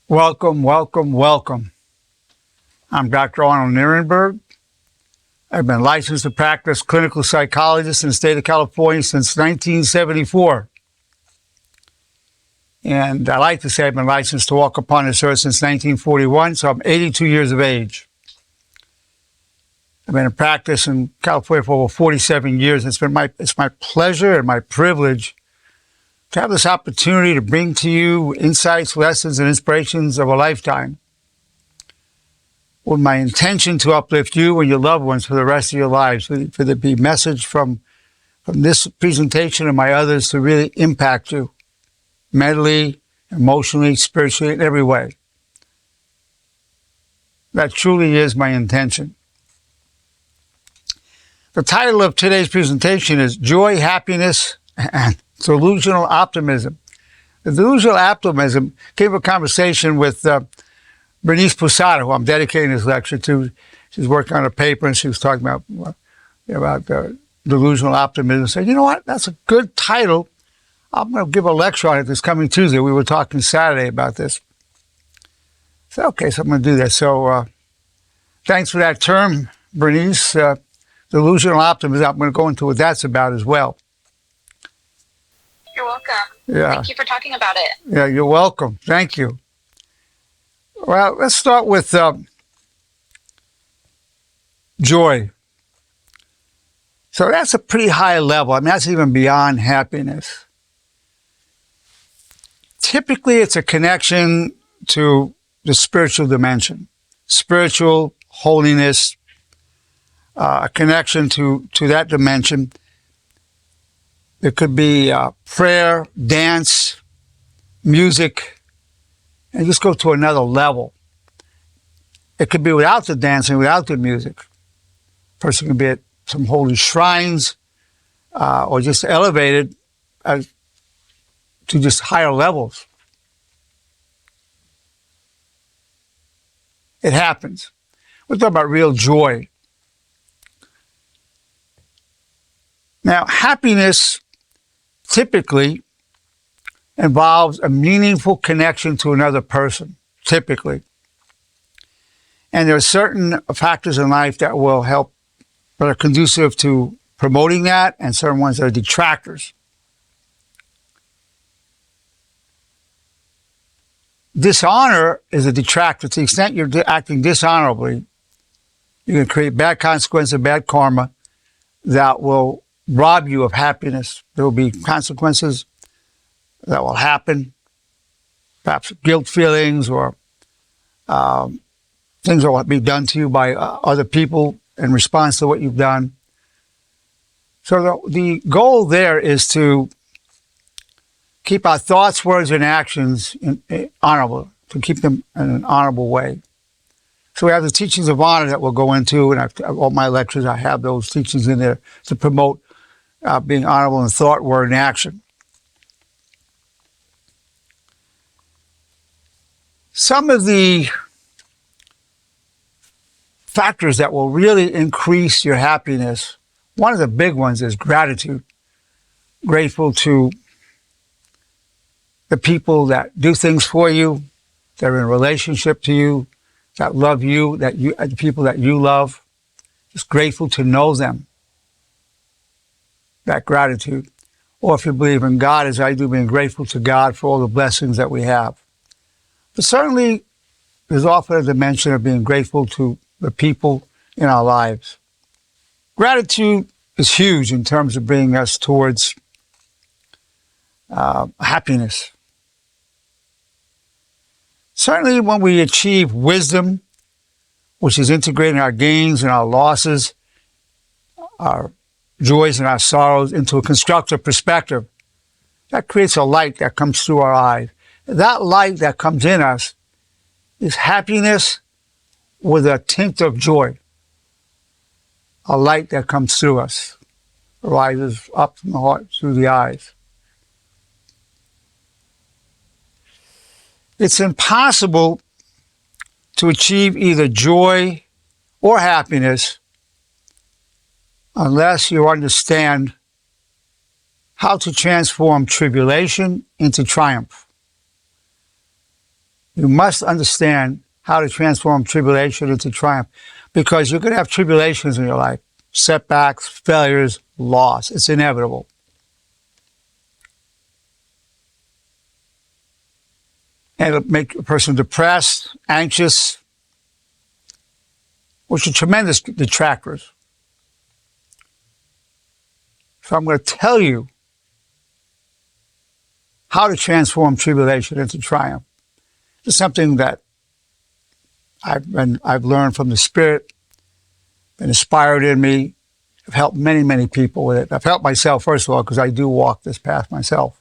Welcome, welcome, welcome. I'm Dr. Arnold Nerenberg. I've been licensed to practice clinical psychologist in the state of California since 1974. And I like to say I've been licensed to walk upon this earth since 1941, so I'm 82 years of age. I've been in practice in California for over 47 years. It's my pleasure and my privilege to have this opportunity to bring to you insights, lessons, and inspirations of a lifetime, with my intention to uplift you and your loved ones for the rest of your lives, for there be message from this presentation and my others to really impact you mentally, emotionally, spiritually, in every way. That truly is my intention. The title of today's presentation is Joy, Happiness, and Delusional Optimism. The delusional optimism came from a conversation with Bernice Posada, who I'm dedicating this lecture to. She's working on a paper and she was talking about delusional optimism. I said, you know what, that's a good title. I'm going to give a lecture on it this coming Tuesday. We were talking Saturday about this. I said, okay, so I'm going to do that. So thanks for that term, Bernice. Delusional optimism. I'm going to go into what that's about as well. You're welcome. Yeah. Thank you for talking about it. Yeah, you're welcome. Thank you. Well, let's start with joy. So that's a pretty high level. I mean, that's even beyond happiness. Typically, it's a connection to the spiritual dimension, spiritual holiness, a connection to that dimension. There could be prayer, dance, music, and just go to another level. It could be without the dancing, without the music. A person can be at some holy shrines or just elevated to just higher levels. It happens. We're talking about real joy. Now, happiness typically involves a meaningful connection to another person, typically. And there are certain factors in life that will help, that are conducive to promoting that, and certain ones that are detractors. Dishonor is a detractor. To the extent you're acting dishonorably, you can create bad consequences, bad karma that will rob you of happiness. There will be consequences that will happen, perhaps guilt feelings or things that will be done to you by other people in response to what you've done. So the goal there is to keep our thoughts, words, and actions honorable, to keep them in an honorable way. So we have the teachings of honor that we'll go into, and all my lectures, I have those teachings in there to promote being honorable in thought, word, and action. Some of the factors that will really increase your happiness, one of the big ones is gratitude. Grateful to the people that do things for you, that are in a relationship to you, that love you, the people that you love. Just grateful to know them. That gratitude. Or if you believe in God, as I do, being grateful to God for all the blessings that we have. But certainly, there's often a dimension of being grateful to the people in our lives. Gratitude is huge in terms of bringing us towards happiness. Certainly, when we achieve wisdom, which is integrating our gains and our losses, our joys and our sorrows into a constructive perspective, that creates a light that comes through our eyes. That light that comes in us is happiness with a tint of joy. A light that comes through us, rises up from the heart through the eyes. It's impossible to achieve either joy or happiness unless you understand how to transform tribulation into triumph. You must understand how to transform tribulation into triumph, because you're going to have tribulations in your life, setbacks, failures, loss. It's inevitable. And it'll make a person depressed, anxious, which are tremendous detractors. So I'm going to tell you how to transform tribulation into triumph. It's something that I've learned from the Spirit, been inspired in me. I've helped many, many people with it. I've helped myself, first of all, because I do walk this path myself.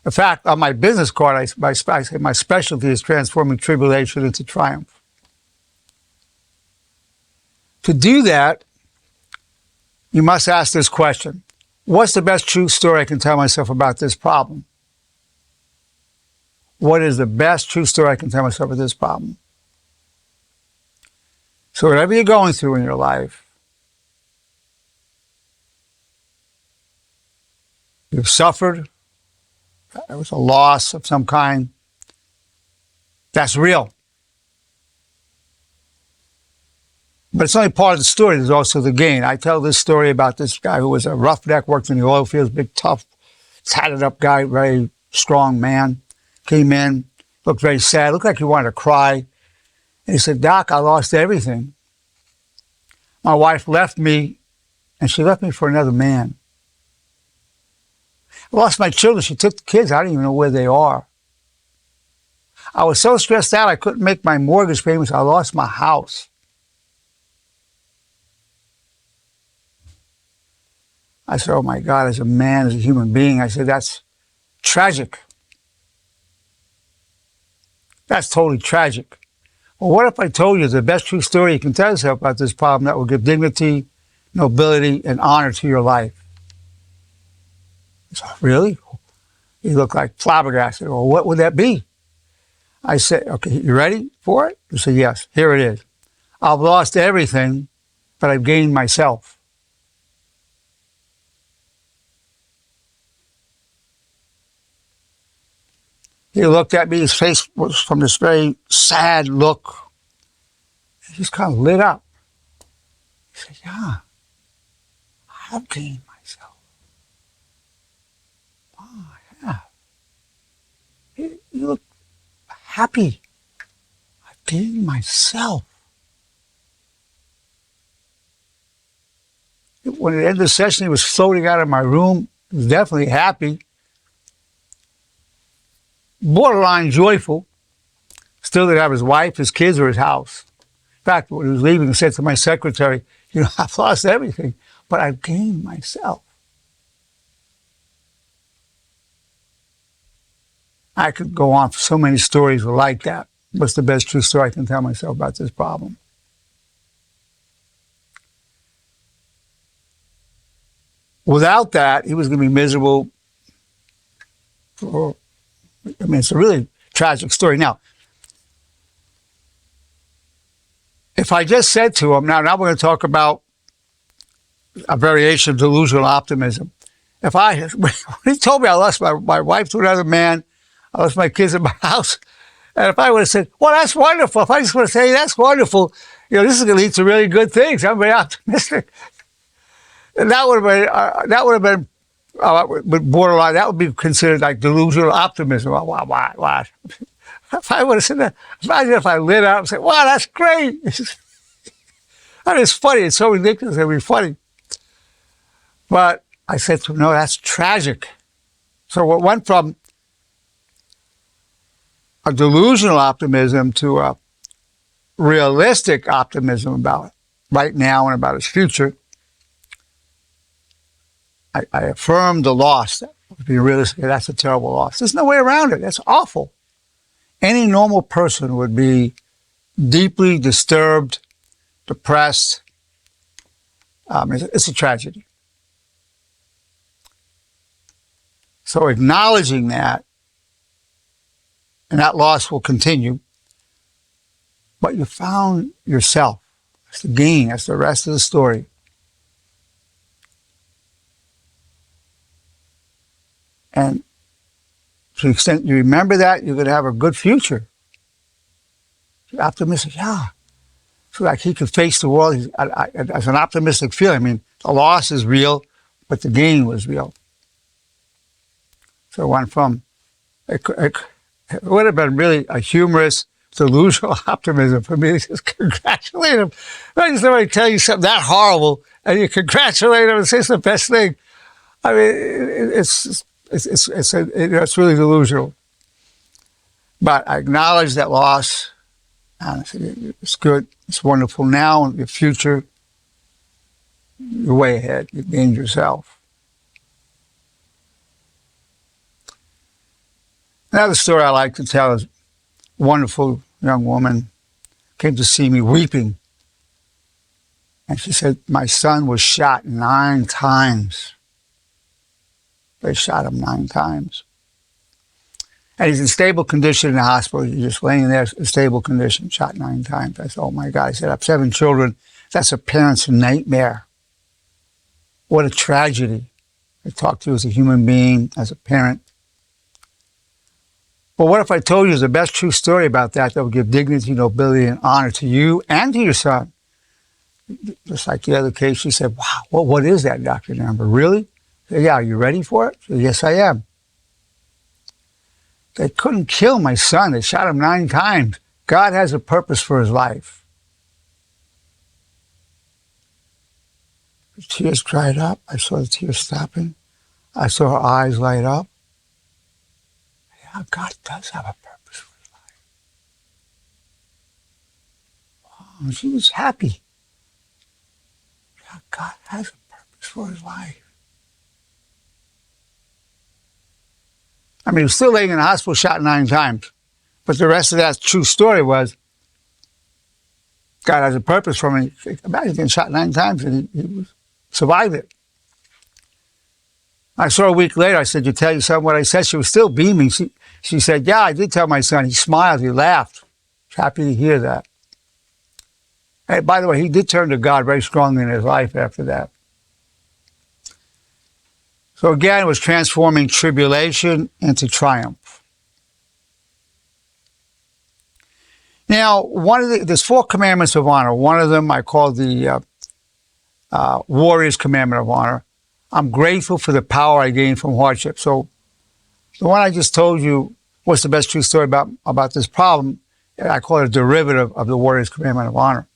In fact, on my business card, I say my specialty is transforming tribulation into triumph. To do that, you must ask this question: what's the best true story I can tell myself about this problem? What is the best true story I can tell myself about this problem? So whatever you're going through in your life, you've suffered, there was a loss of some kind, that's real. But it's only part of the story. There's also the gain. I tell this story about this guy who was a roughneck, worked in the oil fields, big, tough, tatted up guy, very strong man. Came in, looked very sad, looked like he wanted to cry. And he said, "Doc, I lost everything. My wife left me, and she left me for another man. I lost my children. She took the kids. I don't even know where they are. I was so stressed out I couldn't make my mortgage payments. I lost my house." I said, "Oh my God, as a man, as a human being," I said, "that's tragic. That's totally tragic. Well, what if I told you the best true story you can tell yourself about this problem that will give dignity, nobility, and honor to your life?" He said, "Really?" He looked like flabbergasted. "Well, what would that be?" I said, "Okay, you ready for it?" He said, "Yes, here it is. I've lost everything, but I've gained myself." He looked at me, his face was from this very sad look. He just kind of lit up. He said, "Yeah, I have gained myself. Oh, I have." You look happy. I've gained myself. When at the end of the session, he was floating out of my room. He was definitely happy. Borderline joyful. Still didn't have his wife, his kids, or his house. In fact, when he was leaving, he said to my secretary, "I've lost everything, but I've gained myself." I could go on for so many stories like that. What's the best true story I can tell myself about this problem? Without that, he was going to be miserable. It's a really tragic story. Now, if I just said to him, now we're going to talk about a variation of delusional optimism. When he told me I lost my wife to another man, I lost my kids in my house, and if I would have said, "Well, that's wonderful," if I just would have said, "That's wonderful, this is going to lead to really good things, I'm very optimistic," and that would have been borderline. That would be considered like delusional optimism. Why? If I would have said that, imagine if I lit up and said, "Wow, that's great." That is funny. It's so ridiculous. It'd be funny. But I said to him, "No, that's tragic." So it went from a delusional optimism to a realistic optimism about right now and about his future. I affirmed the loss. That would be realistic. That's a terrible loss. There's no way around it. That's awful. Any normal person would be deeply disturbed, depressed. It's a tragedy. So acknowledging that, and that loss will continue, but you found yourself. That's the gain. That's the rest of the story. And To the extent you remember that, you're going to have a good future. Optimistic, yeah. So like he could face the world as an optimistic feeling. I mean, the loss is real, but the gain was real. So it went from, it would have been really a humorous, delusional optimism for me to just congratulate him. Imagine somebody tell you something that horrible, and you congratulate him and say it's the best thing. I mean, it's really delusional. But I acknowledge that loss, and I said, it's good, it's wonderful now, and your future, you're way ahead, you've gained yourself. Another story I like to tell is a wonderful young woman came to see me weeping. And she said, my son was shot 9 times. They shot him 9 times. And he's in stable condition in the hospital. He's just laying there in stable condition, shot 9 times. I said, oh my God. I said, I have 7 children. That's a parent's nightmare. What a tragedy. I talked to you as a human being, as a parent. But what if I told you the best true story about that would give dignity, nobility, and honor to you and to your son? Just like the other case, she said, wow, what is that, Dr. Nerenberg? Really? I said, yeah, are you ready for it? I said, yes, I am. They couldn't kill my son. They shot him 9 times. God has a purpose for his life. The tears dried up. I saw the tears stopping. I saw her eyes light up. Yeah, God does have a purpose for his life. Wow, she was happy. Yeah, God has a purpose for his life. I mean, he was still laying in the hospital, shot 9 times. But the rest of that true story was God has a purpose for him. Imagine getting shot 9 times and he survived it. I saw her a week later. I said, you tell your son what I said? She was still beaming. She said, yeah, I did tell my son. He smiled. He laughed. Happy to hear that. Hey, by the way, he did turn to God very strongly in his life after that. So again, it was transforming tribulation into triumph. Now, there's 4 commandments of honor. One of them I call the warrior's commandment of honor. I'm grateful for the power I gained from hardship. So the one I just told you was the best true story about this problem. I call it a derivative of the warrior's commandment of honor.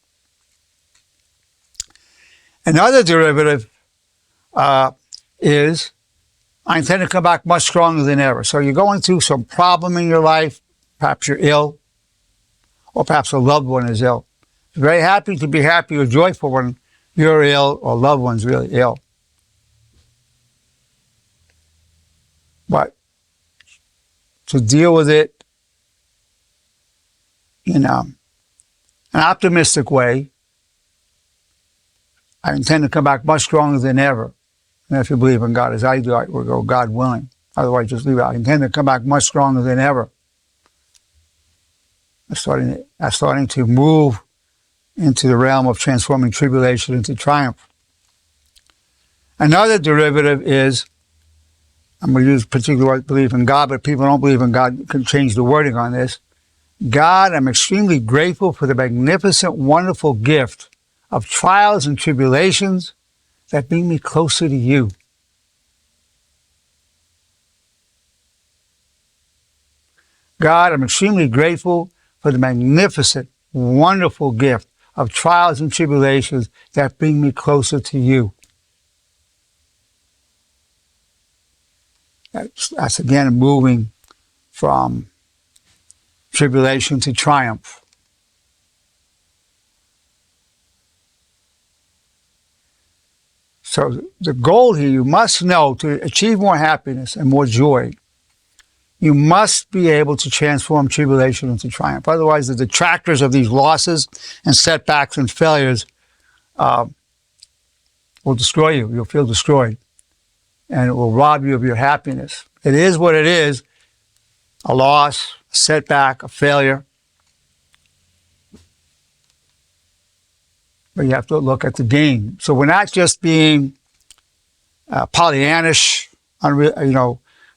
Another derivative is I intend to come back much stronger than ever. So you're going through some problem in your life. Perhaps you're ill, or perhaps a loved one is ill. It's very happy to be happy or joyful when you're ill or loved one's really ill. But to deal with it in an optimistic way, I intend to come back much stronger than ever. And if you believe in God as I do, I will go God willing. Otherwise, just leave it. I intend to come back much stronger than ever. I'm starting to move into the realm of transforming tribulation into triumph. Another derivative is, I'm going to use particular belief in God, but people don't believe in God can change the wording on this. God, I'm extremely grateful for the magnificent, wonderful gift of trials and tribulations that bring me closer to you. God, I'm extremely grateful for the magnificent, wonderful gift of trials and tribulations that bring me closer to you. That's again moving from tribulation to triumph. So the goal here, you must know, to achieve more happiness and more joy, you must be able to transform tribulation into triumph. Otherwise, the detractors of these losses and setbacks and failures will destroy you. You'll feel destroyed. And it will rob you of your happiness. It is what it is, a loss, a setback, a failure. But you have to look at the gain. So we're not just being Pollyannish,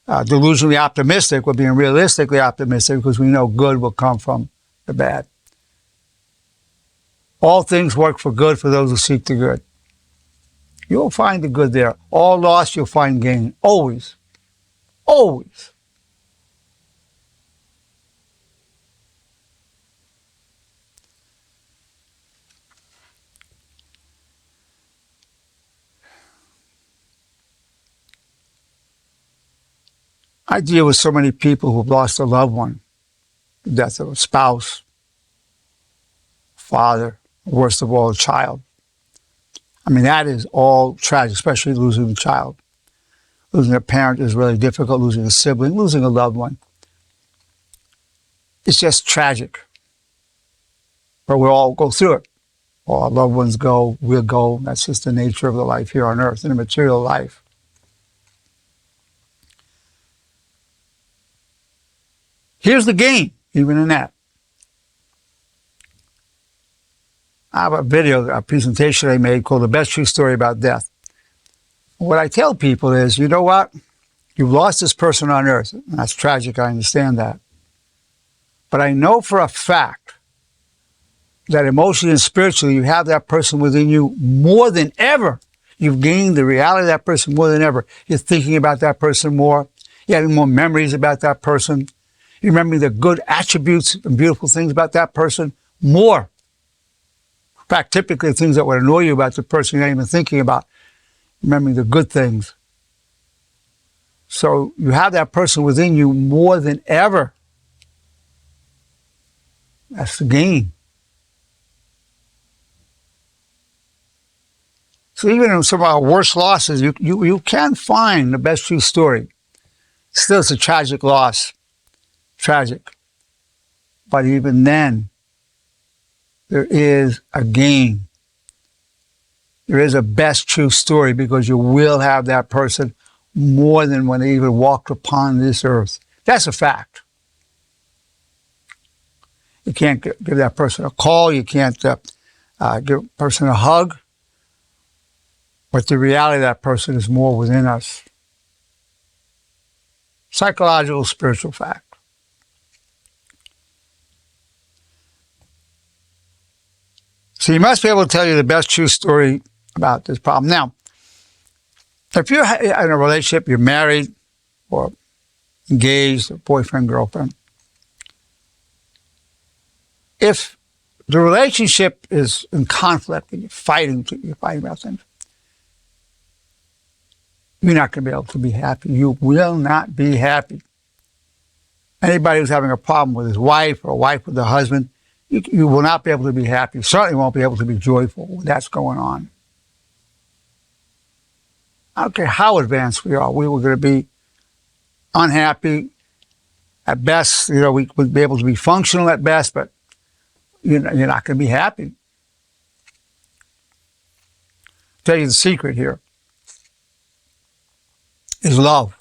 delusionally optimistic. We're being realistically optimistic because we know good will come from the bad. All things work for good for those who seek the good. You'll find the good there. All loss, you'll find gain. Always. Always. I deal with so many people who've lost a loved one, the death of a spouse, father, worst of all, a child. I mean, that is all tragic, especially losing a child. Losing a parent is really difficult, losing a sibling, losing a loved one. It's just tragic. But we all go through it. All our loved ones go, we'll go. That's just the nature of the life here on earth, in the material life. Here's the game, even in that. I have a video, a presentation I made called The Best True Story About Death. What I tell people is, you know what? You've lost this person on earth. And that's tragic, I understand that. But I know for a fact that emotionally and spiritually you have that person within you more than ever. You've gained the reality of that person more than ever. You're thinking about that person more. You're having more memories about that person. You're remembering the good attributes and beautiful things about that person more. In fact, typically things that would annoy you about the person you're not even thinking about, remembering the good things. So you have that person within you more than ever. That's the gain. So even in some of our worst losses, you can find the best true story. Still, it's a tragic loss. Tragic. But even then, there is a gain. There is a best true story because you will have that person more than when they even walked upon this earth. That's a fact. You can't give that person a call. You can't give a person a hug. But the reality of that person is more within us. Psychological, spiritual fact. So you must be able to tell you the best true story about this problem. Now, if you're in a relationship, you're married or engaged, or boyfriend, girlfriend, if the relationship is in conflict and you're fighting about things, you're not going to be able to be happy. You will not be happy. Anybody who's having a problem with his wife or a wife with their husband, you will not be able to be happy. You certainly won't be able to be joyful when that's going on. I don't care how advanced we are. We were going to be unhappy at best. You know, we would be able to be functional at best, but you're not going to be happy. I'll tell you the secret here is love.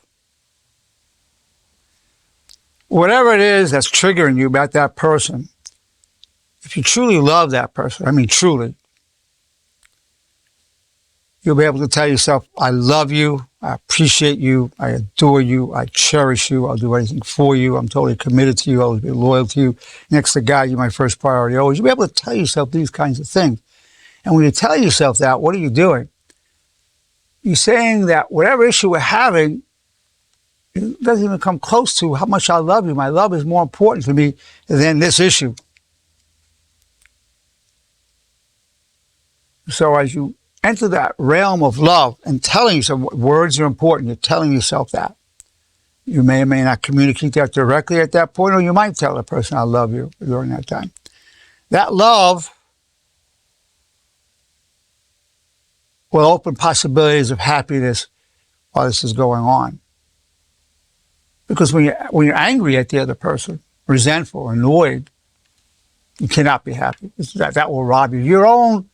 Whatever it is that's triggering you about that person, if you truly love that person, I mean truly, you'll be able to tell yourself, I love you, I appreciate you, I adore you, I cherish you, I'll do anything for you, I'm totally committed to you, I'll be loyal to you. Next to God, you're my first priority always. You'll be able to tell yourself these kinds of things. And when you tell yourself that, what are you doing? You're saying that whatever issue we're having, it doesn't even come close to how much I love you. My love is more important to me than this issue. So as you enter that realm of love and telling yourself words are important, you're telling yourself that. You may or may not communicate that directly at that point, or you might tell the person, I love you during that time. That love will open possibilities of happiness while this is going on. Because when you're angry at the other person, resentful, annoyed, you cannot be happy. That will rob you. Your own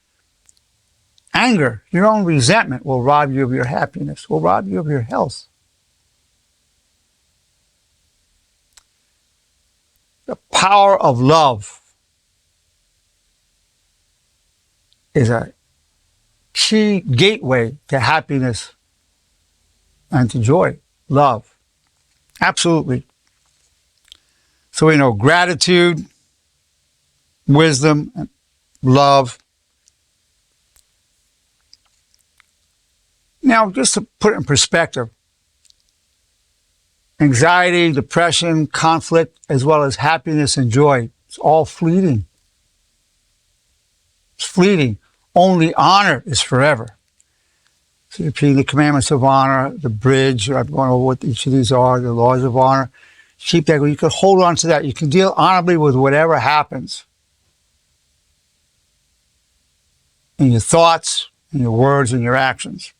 anger, your own resentment will rob you of your happiness, will rob you of your health. The power of love is a key gateway to happiness and to joy. Love. Absolutely. So we know gratitude, wisdom, love. Now, just to put it in perspective, anxiety, depression, conflict, as well as happiness and joy, it's all fleeting. It's fleeting. Only honor is forever. So repeating the commandments of honor, the bridge, I'm going over what each of these are, the laws of honor. Keep that. You can hold on to that. You can deal honorably with whatever happens. In your thoughts, in your words, and your actions.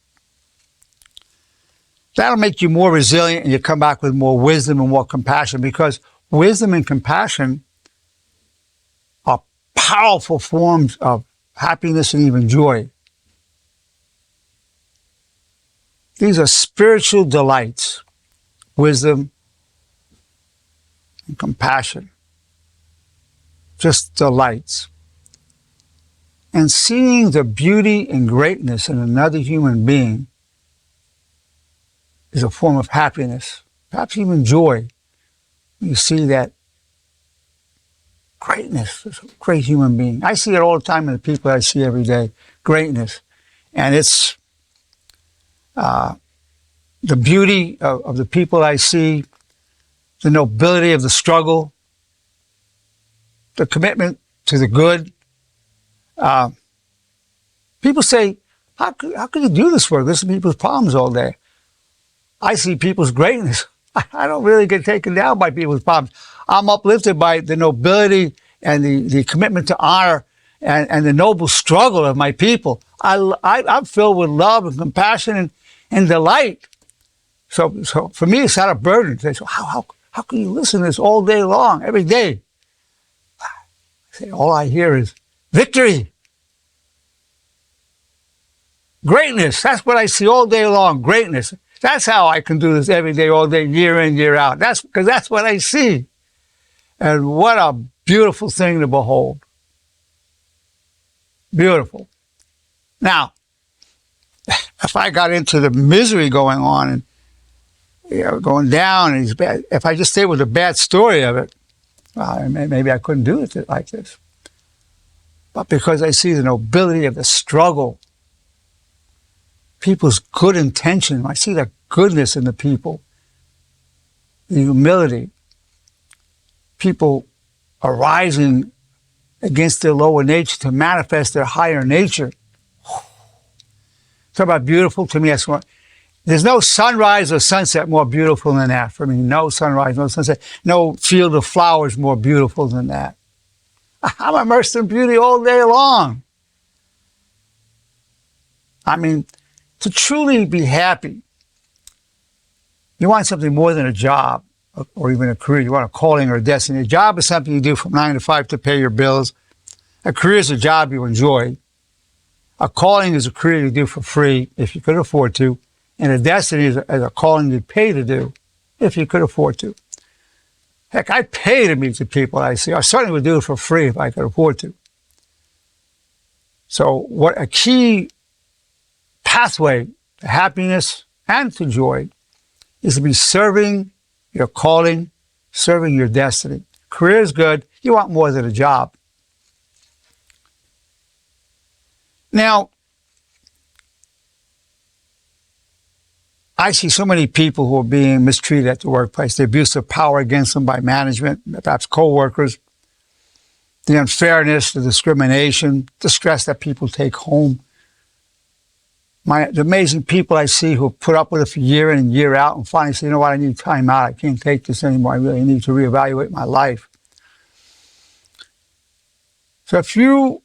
That'll make you more resilient and you come back with more wisdom and more compassion, because wisdom and compassion are powerful forms of happiness and even joy. These are spiritual delights, wisdom and compassion. Just delights. And seeing the beauty and greatness in another human being is a form of happiness, perhaps even joy. You see that greatness, is a great human being. I see it all the time in the people I see every day, greatness. And it's the beauty of the people I see, the nobility of the struggle, the commitment to the good. People say, how could you do this work? Listen to people's problems all day. I see people's greatness. I don't really get taken down by people's problems. I'm uplifted by the nobility and the commitment to honor and the noble struggle of my people. I'm filled with love and compassion and delight. So for me, it's not a burden. They say, how can you listen to this all day long, every day? I say, all I hear is victory. Greatness. That's what I see all day long, greatness. That's how I can do this every day, all day, year in, year out. Because that's what I see. And what a beautiful thing to behold. Beautiful. Now, if I got into the misery going on and going down, and if I just stayed with the bad story of it, well, maybe I couldn't do it like this. But because I see the nobility of the struggle, people's good intention, I see the goodness in the people, the humility, people arising against their lower nature to manifest their higher nature. Talk about beautiful to me. That's what, there's no sunrise or sunset more beautiful than that for me. No sunrise, no sunset, no field of flowers more beautiful than that. I'm immersed in beauty all day long. I mean, to truly be happy, you want something more than a job or even a career. You want a calling or a destiny. A job is something you do from 9 to 5 to pay your bills. A career is a job you enjoy. A calling is a career you do for free if you could afford to. And a destiny is a calling you pay to do if you could afford to. Heck, I pay to meet the people I see. I certainly would do it for free if I could afford to. So what a key pathway to happiness and to joy is to be serving your calling, serving your destiny. Career is good. You want more than a job. Now, I see so many people who are being mistreated at the workplace, the abuse of power against them by management, perhaps co-workers, the unfairness, the discrimination, the stress that people take home. The amazing people I see who put up with it for year in and year out and finally say, you know what, I need time out. I can't take this anymore. I really need to reevaluate my life. So if you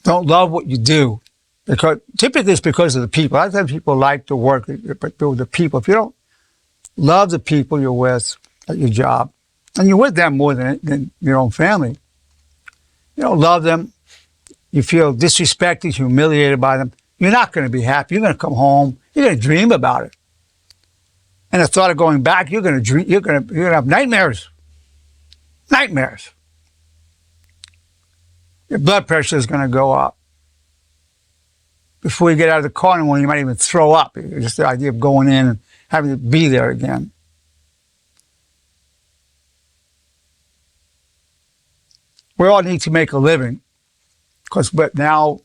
don't love what you do, because typically it's because of the people. A lot of times people like to work, but the people. If you don't love the people you're with at your job, and you're with them more than your own family, you don't love them, you feel disrespected, humiliated by them, you're not going to be happy. You're going to come home, you're going to dream about it. And the thought of going back, you're going to have nightmares. Nightmares. Your blood pressure is going to go up. Before you get out of the car, you might even throw up. Just the idea of going in having to be there again. We all need to make a living, but now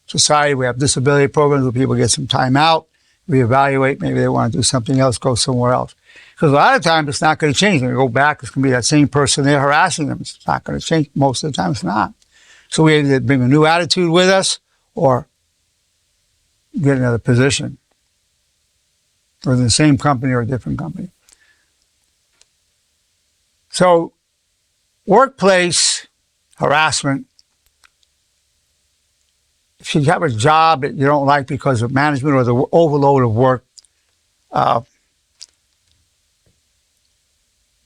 society, we have disability programs where people get some time out, reevaluate, maybe they want to do something else, go somewhere else. Because a lot of times it's not going to change. When they go back, it's going to be that same person there harassing them. It's not going to change. Most of the time it's not. So we either bring a new attitude with us or get another position, or in the same company or a different company. So workplace harassment, if you have a job that you don't like because of management or the overload of work,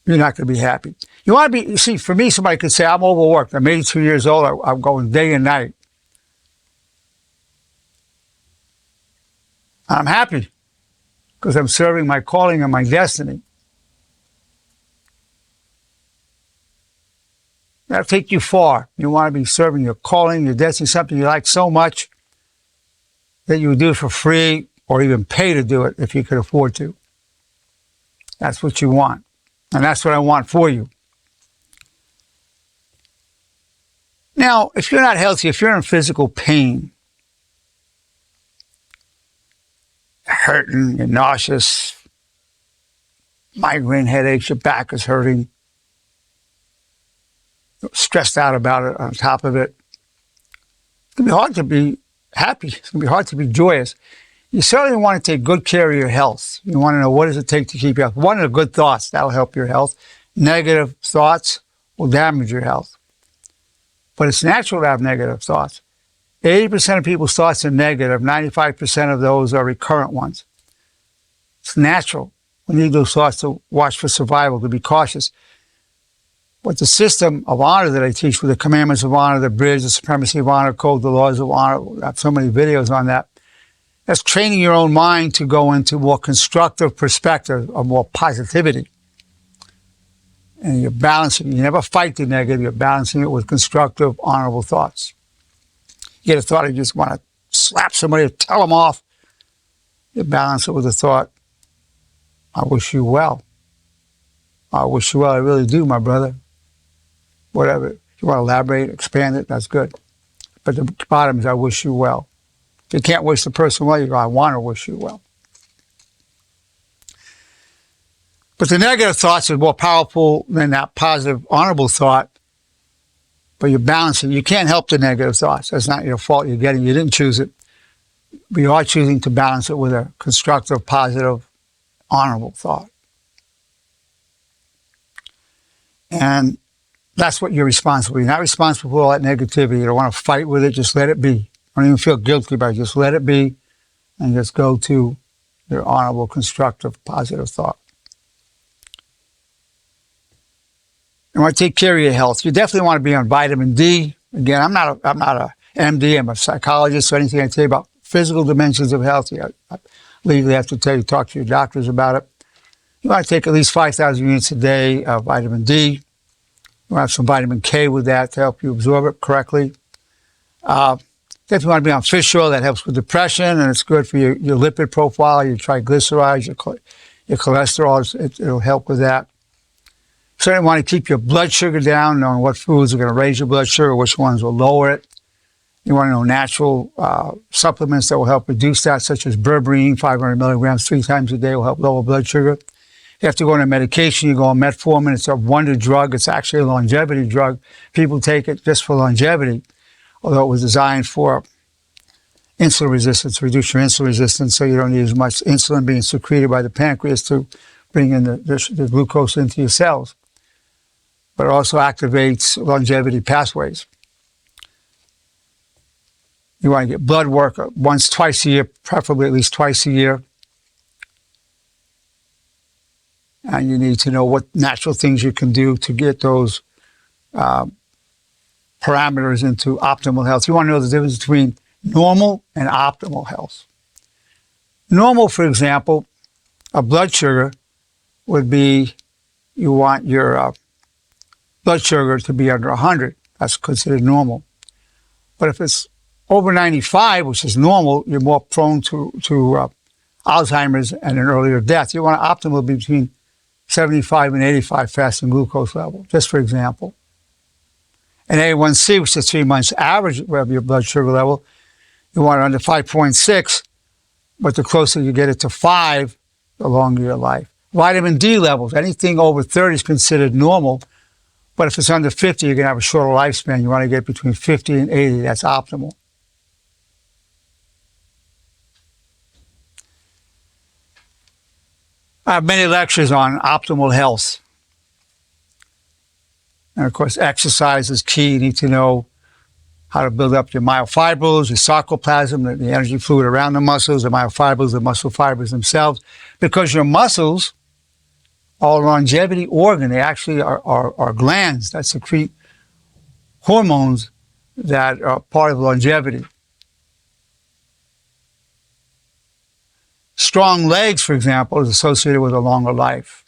you're not going to be happy. You want to be, you see, for me, somebody could say, I'm overworked. I'm 82 years old. I'm going day and night. I'm happy because I'm serving my calling and my destiny. That'll take you far. You want to be serving your calling, your destiny, something you like so much that you would do it for free or even pay to do it if you could afford to. That's what you want. And that's what I want for you. Now, if you're not healthy, if you're in physical pain, hurting, you're nauseous, migraine headaches, your back is hurting, stressed out about it on top of it, it's going to be hard to be happy. It's going to be hard to be joyous. You certainly want to take good care of your health. You want to know what does it take to keep your health. One of the good thoughts, that'll help your health. Negative thoughts will damage your health. But it's natural to have negative thoughts. 80% of people's thoughts are negative. 95% of those are recurrent ones. It's natural. We need those thoughts to watch for survival, to be cautious. But the system of honor that I teach with the commandments of honor, the bridge, the supremacy of honor code, the laws of honor, I have so many videos on that. That's training your own mind to go into more constructive perspective, or more positivity. And you're balancing. You never fight the negative. You're balancing it with constructive, honorable thoughts. You get a thought you just want to slap somebody or tell them off. You balance it with a thought, I wish you well. I wish you well. I really do, my brother. Whatever. If you want to elaborate, expand it, that's good. But the bottom is, I wish you well. If you can't wish the person well, you go, I want to wish you well. But the negative thoughts are more powerful than that positive, honorable thought. But you're balancing. You can't help the negative thoughts. That's not your fault. You didn't choose it. But you are choosing to balance it with a constructive, positive, honorable thought. And that's what you're responsible for. You're not responsible for all that negativity. You don't want to fight with it. Just let it be. Don't even feel guilty about it. Just let it be and just go to your honorable, constructive, positive thought. You want to take care of your health. You definitely want to be on vitamin D. Again, I'm not a MD. I'm a psychologist, so anything I tell you about physical dimensions of health, I legally have to tell you, talk to your doctors about it. You want to take at least 5,000 units a day of vitamin D. You want to have some vitamin K with that to help you absorb it correctly. If you want to be on fish oil, that helps with depression, and it's good for your lipid profile, your triglycerides, your cholesterol. It'll help with that. You certainly want to keep your blood sugar down, knowing what foods are going to raise your blood sugar, which ones will lower it. You want to know natural supplements that will help reduce that, such as berberine, 500 milligrams 3 times a day will help lower blood sugar. If you have to go on a medication, you go on metformin. It's a wonder drug. It's actually a longevity drug. People take it just for longevity, although it was designed for insulin resistance, reduce your insulin resistance so you don't need as much insulin being secreted by the pancreas to bring in the glucose into your cells. But it also activates longevity pathways. You want to get blood work once, twice a year, preferably at least twice a year. And you need to know what natural things you can do to get those parameters into optimal health. You want to know the difference between normal and optimal health. Normal, for example, a blood sugar would be, you want your blood sugar to be under 100. That's considered normal. But if it's over 95, which is normal, you're more prone to Alzheimer's and an earlier death. You want to optimal be between 75 and 85 fasting glucose level, just for example. And A1C, which is 3 months average of your blood sugar level, you want it under 5.6, but the closer you get it to 5, the longer your life. Vitamin D levels, anything over 30 is considered normal, but if it's under 50, you're going to have a shorter lifespan. You want to get between 50 and 80, that's optimal. I have many lectures on optimal health. And of course, exercise is key. You need to know how to build up your myofibrils, your sarcoplasm, the energy fluid around the muscles, the myofibrils, the muscle fibers themselves, because your muscles are a longevity organ. They actually are glands that secrete hormones that are part of longevity. Strong legs, for example, is associated with a longer life.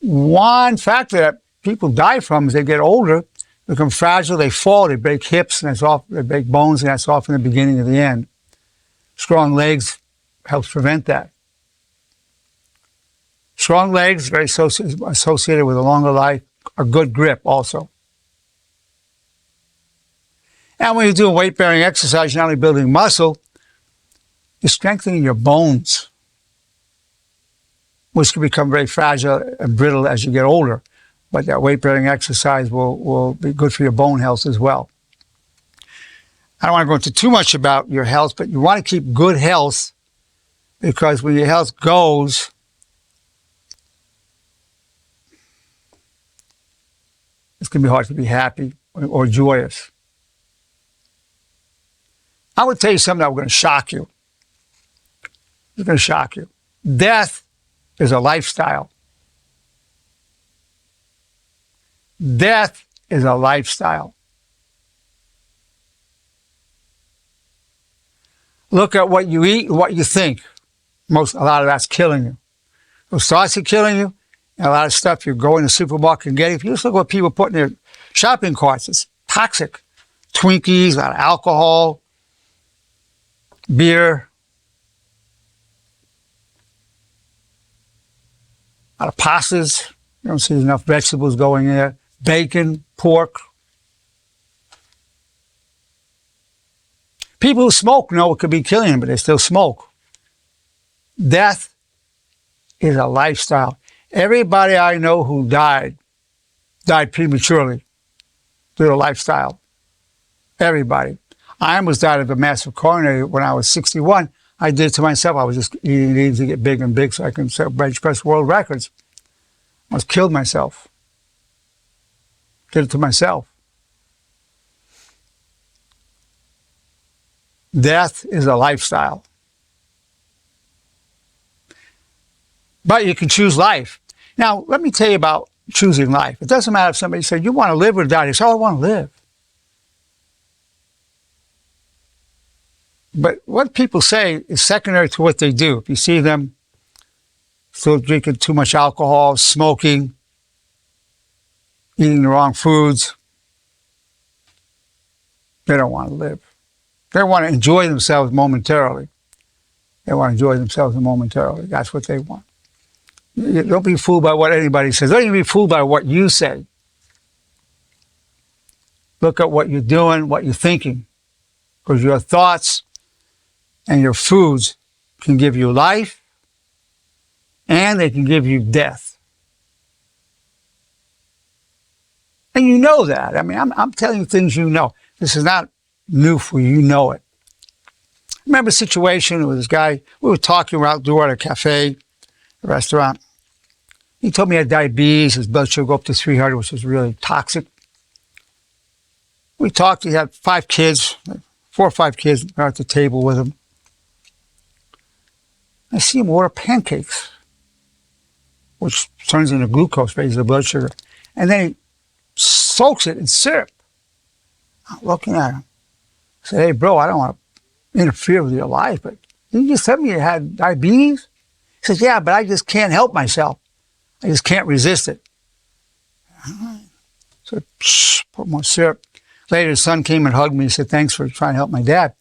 One factor that people die from as they get older, become fragile, they fall, they break hips, and they break bones, and that's often the beginning of the end. Strong legs helps prevent that. Strong legs, very associated with a longer life, a good grip also. And when you do weight-bearing exercise, you're not only building muscle, you're strengthening your bones, which can become very fragile and brittle as you get older. But that weight-bearing exercise will be good for your bone health as well. I don't want to go into too much about your health, but you want to keep good health, because when your health goes, it's going to be hard to be happy or joyous. I would tell you something that was going to shock you. It's going to shock you. Death is a lifestyle. Death is a lifestyle. Look at what you eat and what you think. A lot of that's killing you. It starts to killing you, and a lot of stuff you go in the supermarket and get. If you just look at what people put in their shopping carts, it's toxic. Twinkies, a lot of alcohol, beer, a lot of pastas. You don't see enough vegetables going in there. Bacon, pork. People who smoke know it could be killing them, but they still smoke. Death is a lifestyle. Everybody I know who died prematurely due to lifestyle. Everybody. I almost died of a massive coronary when I was 61. I did it to myself. I was just eating these to get big and big so I can set bench press world records. I almost killed myself. Did it to myself. Death is a lifestyle. But you can choose life. Now, let me tell you about choosing life. It doesn't matter if somebody said, you want to live or die. They say, oh, I want to live. But what people say is secondary to what they do. If you see them still drinking too much alcohol, smoking, eating the wrong foods, they don't want to live. They want to enjoy themselves momentarily. They want to enjoy themselves momentarily. That's what they want. Don't be fooled by what anybody says. Don't even be fooled by what you say. Look at what you're doing, what you're thinking. Because your thoughts and your foods can give you life, and they can give you death. And you know that. I mean, I'm telling you things you know. This is not new for you. You know it. I remember a situation with this guy. We were talking, we were outdoor at a cafe, a restaurant. He told me he had diabetes. His blood sugar go up to 300, which is really toxic. We talked. He had 5 kids, 4 or 5 kids at the table with him. I see him order pancakes, which turns into glucose, raises the blood sugar. And then he soaks it in syrup. I'm looking at him. I said, hey, bro, I don't want to interfere with your life, but you just told me you had diabetes? He says, yeah, but I just can't help myself. I just can't resist it. So, put more syrup. Later, his son came and hugged me and said, thanks for trying to help my dad.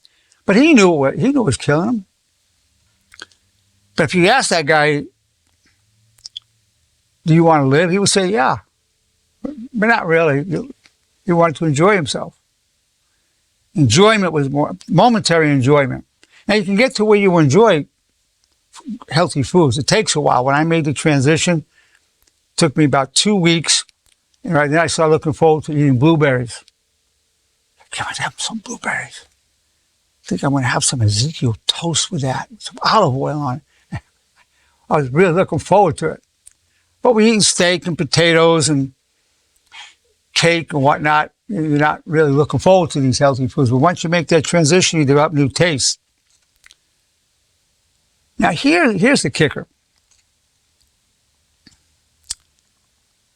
But he knew it was killing him. But if you ask that guy, do you want to live? He would say, yeah. But not really. He wanted to enjoy himself. Enjoyment was more momentary enjoyment. Now you can get to where you enjoy healthy foods. It takes a while. When I made the transition, it took me about 2 weeks. And right then I started looking forward to eating blueberries. Can I have some blueberries? I think I'm going to have some Ezekiel toast with that, some olive oil on it. I was really looking forward to it. But we're eating steak and potatoes and cake and whatnot. You're not really looking forward to these healthy foods. But once you make that transition, you develop new tastes. Now here's the kicker.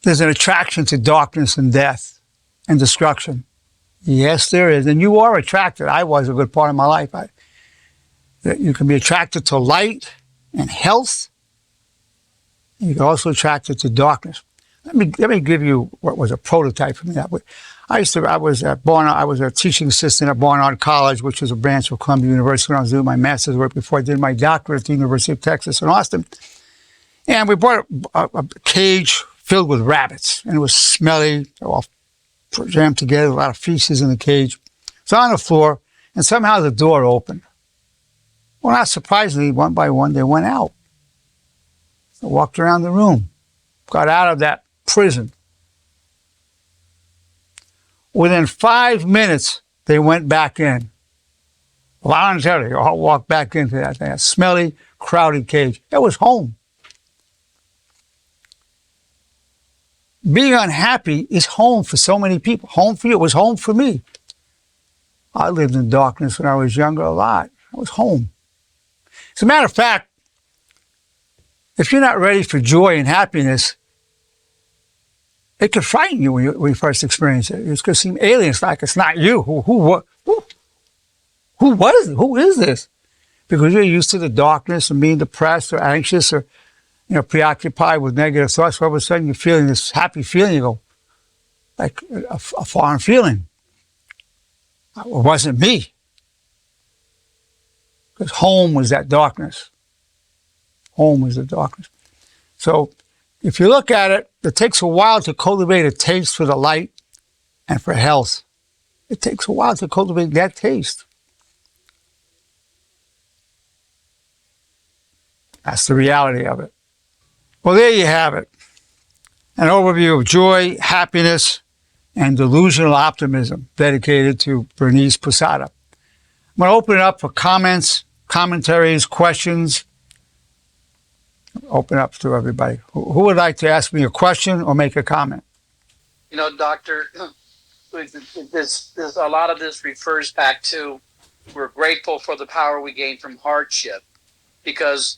There's an attraction to darkness and death and destruction. Yes, there is. And you are attracted. I was a good part of my life. You can be attracted to light and health. You can also attracted to darkness. Let me give you what was a prototype for me. I was a teaching assistant at Barnard College, which was a branch of Columbia University when I was doing my master's work before I did my doctorate at the University of Texas in Austin. And we brought a cage filled with rabbits, and it was smelly, all jammed together, a lot of feces in the cage. It's on the floor, and somehow the door opened. Well, not surprisingly, one by one, they went out. I walked around the room, got out of that prison. Within 5 minutes, they went back in. Voluntarily, all walked back into that smelly, crowded cage. It was home. Being unhappy is home for so many people. Home for you. It was home for me. I lived in darkness when I was younger a lot. It was home. As a matter of fact, if you're not ready for joy and happiness, it could frighten you when you first experience it. It's going to seem alien. It's like it's not you. Who is this? Because you're used to the darkness and being depressed or anxious or preoccupied with negative thoughts. All of a sudden, you're feeling this happy feeling. You go, like a foreign feeling. It wasn't me. Because home was that darkness. Home was the darkness. So if you look at it, it takes a while to cultivate a taste for the light and for health. It takes a while to cultivate that taste. That's the reality of it. Well, there you have it. An overview of joy, happiness, and delusional optimism dedicated to Bernice Posada. I'm going to open it up for comments, commentaries, questions. Open up to everybody. Who would like to ask me a question or make a comment? Doctor, a lot of this refers back to we're grateful for the power we gain from hardship, because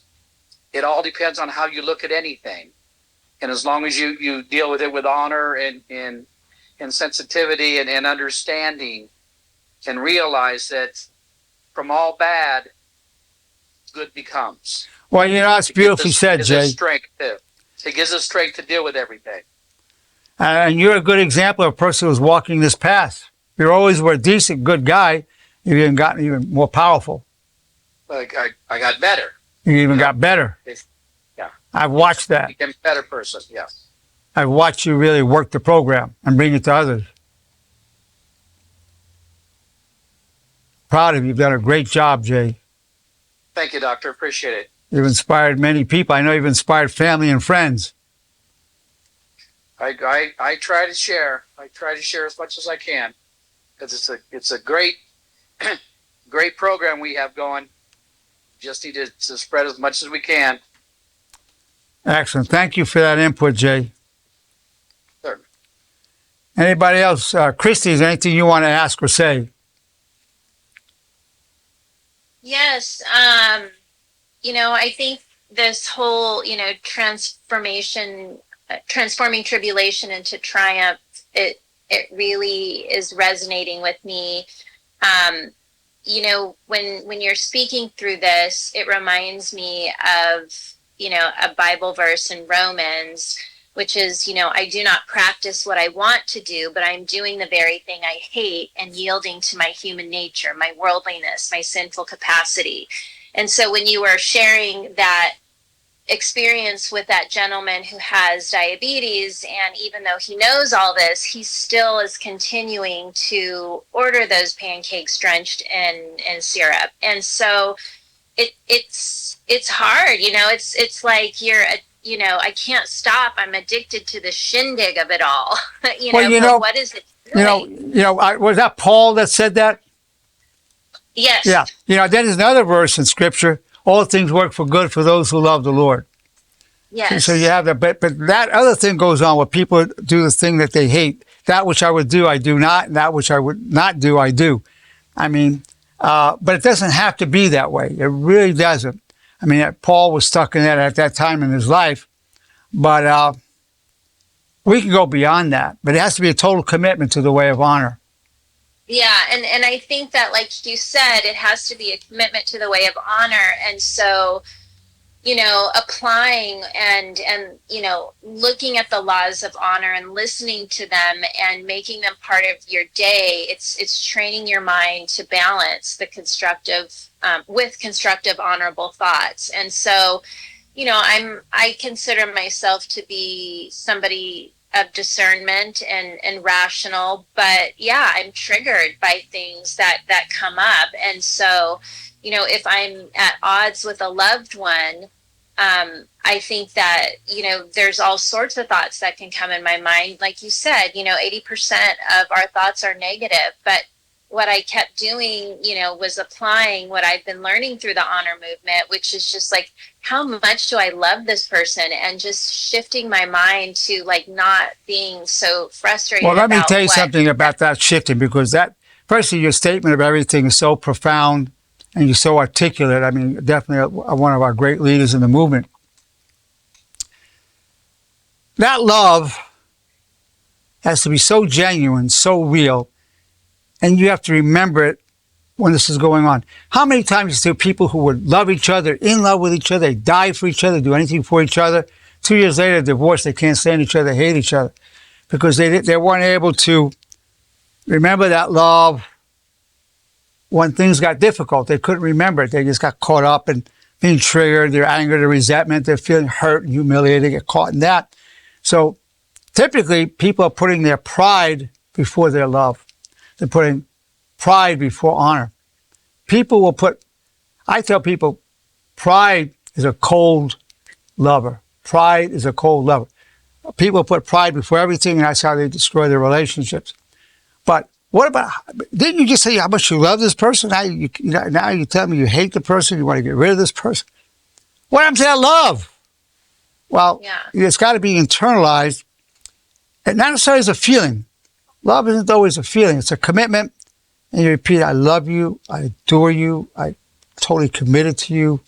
it all depends on how you look at anything. And as long as you deal with it with honor and sensitivity and understanding, and realize that from all bad, good becomes. Well, it's beautifully said, Jay. It gives us strength to deal with everything. And you're a good example of a person who's walking this path. You always were a decent, good guy. You've even gotten even more powerful. I got better. You even got better. Yeah. I've watched that. Became a better person, yes. I've watched you really work the program and bring it to others. Proud of you. You've done a great job, Jay. Thank you, Doctor. Appreciate it. You've inspired many people. I know you've inspired family and friends. I try to share. I try to share as much as I can, because it's a great great program we have going. Just need to spread as much as we can. Excellent. Thank you for that input, Jay. Sure. Anybody else? Christy, is there anything you want to ask or say? Yes. I think this whole, transforming tribulation into triumph, it really is resonating with me. When you're speaking through this, it reminds me of, a Bible verse in Romans which is, I do not practice what I want to do, but I'm doing the very thing I hate and yielding to my human nature, my worldliness, my sinful capacity. And so when you were sharing that experience with that gentleman who has diabetes, and even though he knows all this, he still is continuing to order those pancakes drenched in syrup. And so it's hard, it's like I can't stop. I'm addicted to the shindig of it all. But what is it doing? Was that Paul that said that? Yes. Yeah. Then there's another verse in Scripture, all things work for good for those who love the Lord. Yes. So you have that, but that other thing goes on where people do the thing that they hate. That which I would do, I do not, and that which I would not do, I do. I mean, but it doesn't have to be that way. It really doesn't. I mean, Paul was stuck in that at that time in his life, but we can go beyond that. But it has to be a total commitment to the way of honor. Yeah, and I think that, like you said, it has to be a commitment to the way of honor. And so, applying and looking at the laws of honor and listening to them and making them part of your day, it's training your mind to balance the constructive with constructive, honorable thoughts. And so, I consider myself to be somebody of discernment and rational, but yeah, I'm triggered by things that come up. And so, if I'm at odds with a loved one, I think that, there's all sorts of thoughts that can come in my mind. Like you said, 80% of our thoughts are negative, but what I kept doing, was applying what I've been learning through the honor movement, which is just like, how much do I love this person? And just shifting my mind to like not being so frustrated. Well, let me tell you something about that shifting, because firstly, your statement of everything is so profound and you're so articulate. I mean, definitely one of our great leaders in the movement. That love has to be so genuine, so real, and you have to remember it when this is going on. How many times you see people who would love each other, in love with each other, they die for each other, do anything for each other. 2 years later, divorced, they can't stand each other, hate each other, because they weren't able to remember that love when things got difficult. They couldn't remember it. They just got caught up in being triggered, their anger, their resentment, they're feeling hurt and humiliated, they get caught in that. So typically, people are putting their pride before their love. They're putting pride before honor. I tell people, pride is a cold lover. Pride is a cold lover. People put pride before everything, and that's how they destroy their relationships. But what about, didn't you just say how much you love this person? Now you tell me you hate the person, you want to get rid of this person. What happened to that love? Well, It's got to be internalized, and not necessarily as a feeling. Love isn't always a feeling. It's a commitment. And you repeat, I love you, I adore you, I'm totally committed to you,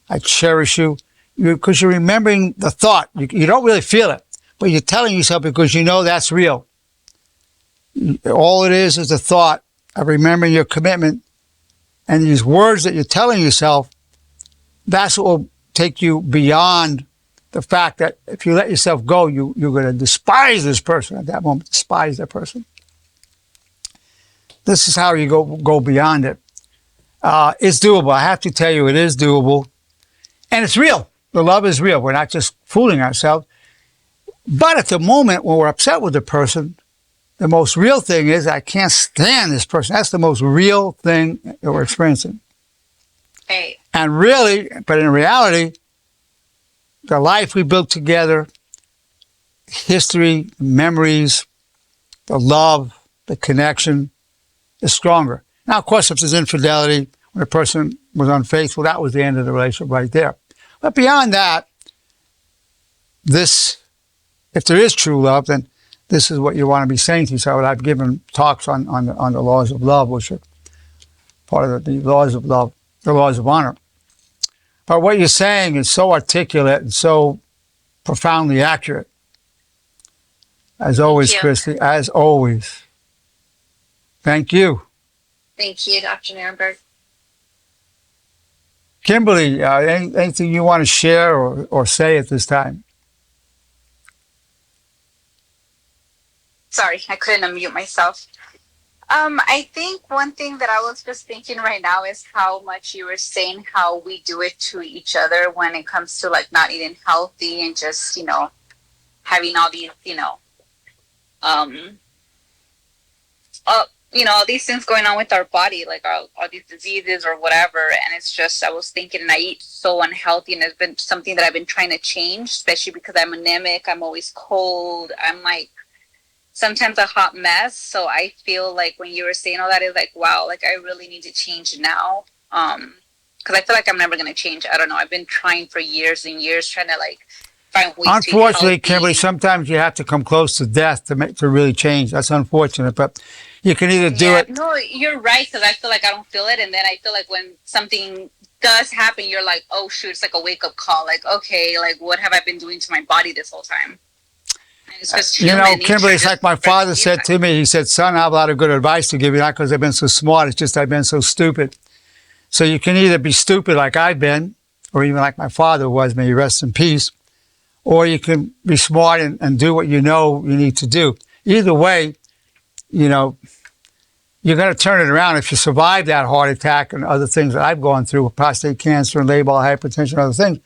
I cherish you. Because you're remembering the thought. You don't really feel it, but you're telling yourself because you know that's real. All it is the thought of remembering your commitment. And these words that you're telling yourself, that's what will take you beyond the fact that if you let yourself go, you're going to despise this person at that moment, despise that person. This is how you go beyond it. It's doable. I have to tell you, it is doable. And it's real. The love is real. We're not just fooling ourselves. But at the moment when we're upset with the person, the most real thing is, I can't stand this person. That's the most real thing that we're experiencing. Right. And really, but in reality, the life we built together, history, memories, the love, the connection is stronger. Now, of course, if there's infidelity, when a person was unfaithful, that was the end of the relationship right there. But beyond that, if there is true love, then this is what you want to be saying to yourself. I've given talks on the laws of love, which are part of the laws of love, the laws of honor. But what you're saying is so articulate and so profoundly accurate. As always, Christy, as always. Thank you. Thank you, Dr. Nerenberg. Kimberly, anything you want to share or say at this time? Sorry, I couldn't unmute myself. I think one thing that I was just thinking right now is how much you were saying how we do it to each other when it comes to like not eating healthy and just, having all these, um, all these things going on with our body, like all these diseases or whatever. And it's just, I was thinking, and I eat so unhealthy, and it's been something that I've been trying to change, especially because I'm anemic. I'm always cold. I'm like, sometimes a hot mess. So I feel like when you were saying all that, it's like, wow, like I really need to change now. Because I feel like I'm never going to change. I don't know. I've been trying for years and years, trying to like find ways Unfortunately, to be Kimberly, healthy. sometimes you have to come close to death to really change. That's unfortunate, but you can either do Yeah, it. no, you're right. Because I feel like I don't feel it. And then I feel like when something does happen, you're like, oh, shoot, it's like a wake up call. Like, okay, like what have I been doing to my body this whole time? And it's just human Kimberly, nature, it's like my father said to me. He said, son, I have a lot of good advice to give you, not because I've been so smart. It's just I've been so stupid. So you can either be stupid like I've been, or even like my father was, may he rest in peace, or you can be smart and do what you know you need to do. Either way, you're going to turn it around. If you survive that heart attack and other things that I've gone through, prostate cancer and labile hypertension and other things,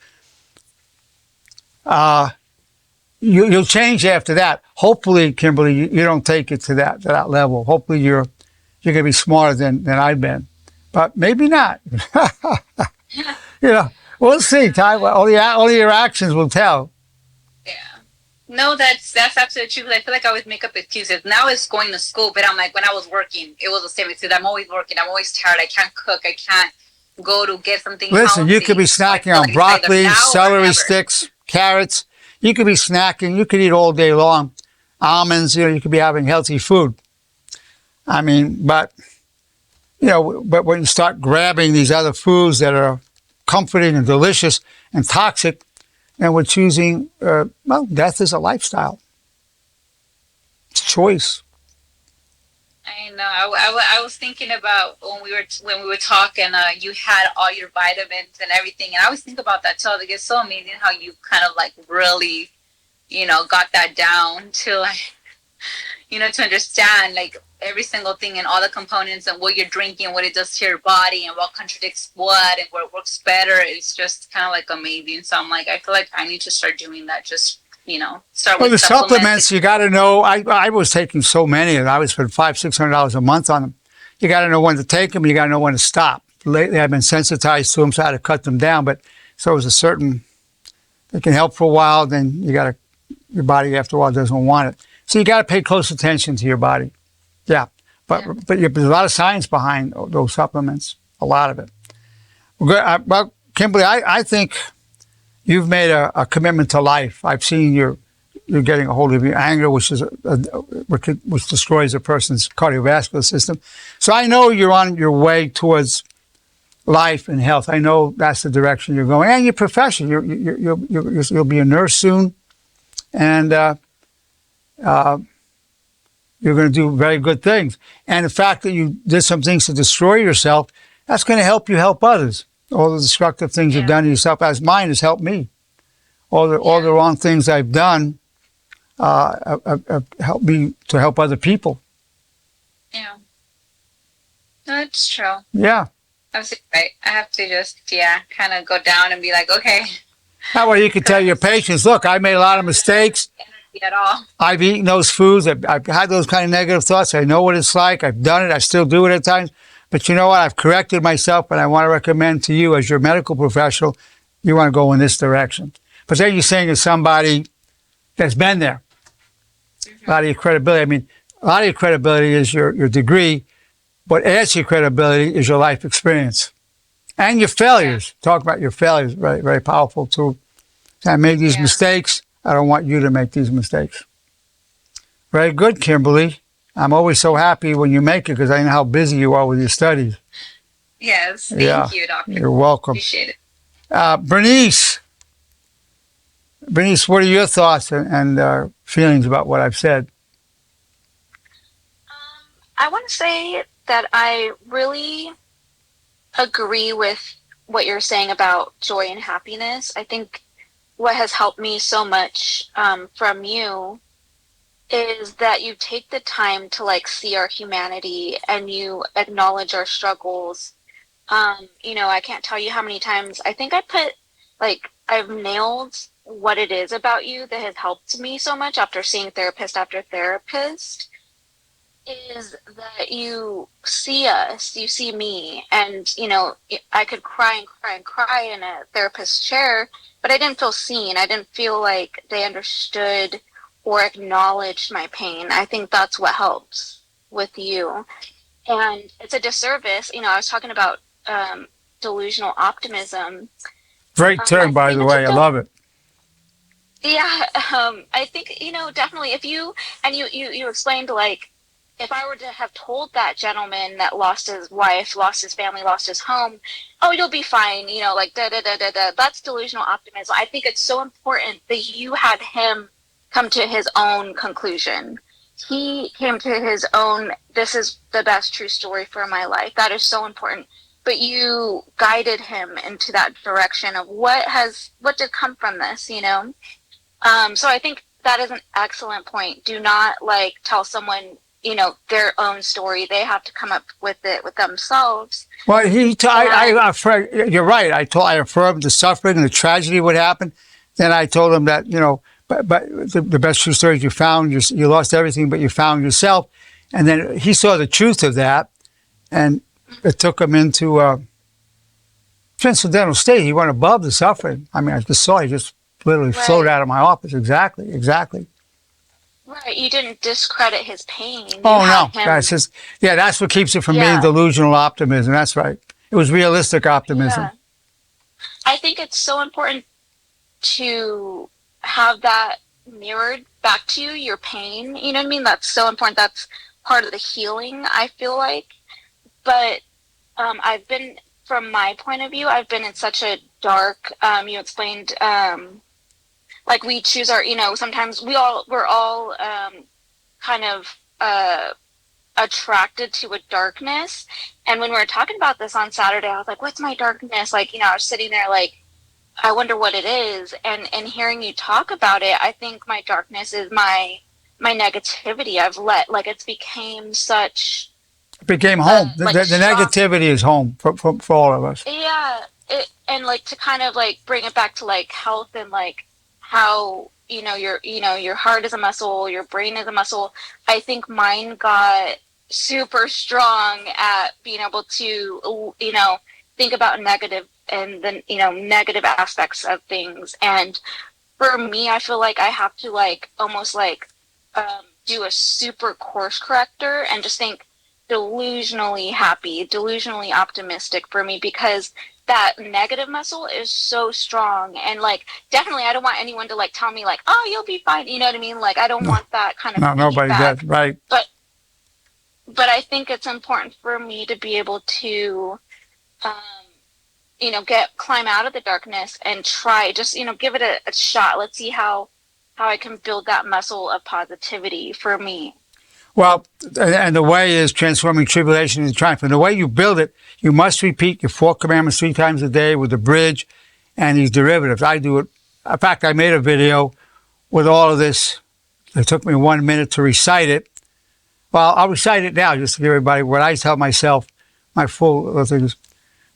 you'll change after that. Hopefully, Kimberly, you don't take it to that level. Hopefully, you're going to be smarter than I've been, but maybe not. We'll see. Time, all your actions will tell. Yeah. No, that's absolutely true. Because I feel like I always make up excuses. Now it's going to school, but I'm like, when I was working, it was the same excuse. I'm always working. I'm always tired. I can't cook. I can't go to get something Listen, healthy. you could be snacking on broccoli, celery sticks, carrots. You could be snacking. You could eat all day long. Almonds, you could be having healthy food. I mean, but when you start grabbing these other foods that are comforting and delicious and toxic, and we're choosing, death is a lifestyle. It's a choice. I know. I was thinking about when we were talking. You had all your vitamins and everything, and I always think about that too. Like, it's so amazing how you kind of like really, got that down to like, to understand like every single thing and all the components and what you're drinking and what it does to your body and what contradicts what and what works better. It's just kind of like amazing. So I'm like, I feel like I need to start doing that. Just start Well, with the supplements you got to know. I was taking so many, and I would spend $500-$600 a month on them. You got to know when to take them. You got to know when to stop. Lately, I've been sensitized to them, so I had to cut them down. But so is a certain. They can help for a while, then your body after a while doesn't want it. So you got to pay close attention to your body. Yeah, but there's a lot of science behind those supplements. A lot of it. Well, Kimberly, I think you've made a commitment to life. I've seen you're getting a hold of your anger, which destroys a person's cardiovascular system. So I know you're on your way towards life and health. I know that's the direction you're going, and your profession. You'll be a nurse soon, and you're going to do very good things. And the fact that you did some things to destroy yourself, that's going to help you help others. All the destructive things you've done to yourself, as mine has helped me. All the wrong things I've done have helped me to help other people. Yeah, that's true. Yeah. That's right. I have to just kind of go down and be like, okay. That way you can tell your patients, look, I made a lot of mistakes. At all. I've eaten those foods. I've had those kind of negative thoughts. I know what it's like. I've done it. I still do it at times. But you know what? I've corrected myself, and I want to recommend to you as your medical professional, you want to go in this direction. But then you're saying to somebody that's been there, a lot of your credibility. I mean, a lot of your credibility is your degree. What adds to your credibility is your life experience and your failures. Talk about your failures. Very, very powerful too. I made these mistakes. I don't want you to make these mistakes. Very good, Kimberly. I'm always so happy when you make it because I know how busy you are with your studies. Yes. Thank you, Doctor. You're welcome. Appreciate it. Bernice, what are your thoughts and feelings about what I've said? I want to say that I really agree with what you're saying about joy and happiness. I think what has helped me so much from you is that you take the time to like see our humanity and you acknowledge our struggles. I can't tell you how many times I think I've nailed what it is about you that has helped me so much after seeing therapist after therapist is that you see us, you see me, and I could cry and cry and cry in a therapist's chair, but I didn't feel seen. I didn't feel like they understood or acknowledged my pain. I think that's what helps with you. And it's a disservice. I was talking about delusional optimism. Great term, I by think the it's way. I love it. yeah, I think, definitely if you explained like, if I were to have told that gentleman that lost his wife, lost his family, lost his home, oh, you'll be fine, like da da da da da, that's delusional optimism. I think it's so important that you had him come to his own conclusion. He came to his own, this is the best true story for my life. That is so important. But you guided him into that direction of what did come from this, So I think that is an excellent point. Do not like tell someone, their own story. They have to come up with it with themselves. Well, you're right. I affirmed the suffering and the tragedy what happened. Then I told him that, but the best true story is you found, you lost everything, but you found yourself. And then he saw the truth of that, and it took him into transcendental state. He went above the suffering. I mean, I just saw he just literally flowed out of my office. Exactly. Right. You didn't discredit his pain. Oh, no. That's what keeps it from being delusional optimism. That's right. It was realistic optimism. Yeah. I think it's so important to have that mirrored back to you, your pain. You know what I mean? That's so important. That's part of the healing, I feel like. But I've been, from my point of view, I've been in such a dark, you explained, like we choose our, sometimes we're all kind of attracted to a darkness. And when we were talking about this on Saturday, I was like, what's my darkness? Like, I was sitting there like, I wonder what it is. And hearing you talk about it, I think my darkness is my negativity. It's became such... It became home. The negativity is home for all of us. Yeah. And like to kind of like bring it back to like health and like how your heart is a muscle, your brain is a muscle. I think mine got super strong at being able to think about negative and then negative aspects of things. And for me, I feel like I have to like almost like do a super course corrector and just think delusionally happy, delusionally optimistic for me, because that negative muscle is so strong. And like definitely I don't want anyone to like tell me like, oh, you'll be fine, you know what I mean? Like I don't want that kind of nobody does, right? But I think it's important for me to be able to climb out of the darkness and try, just give it a shot. Let's see how I can build that muscle of positivity for me. Well, and the way is transforming tribulation into triumph. And the way you build it, you must repeat your 4 commandments 3 times a day with the bridge and these derivatives. I do it. In fact, I made a video with all of this. It took me 1 minute to recite it. Well, I'll recite it now just to give everybody what I tell myself. My full thing is,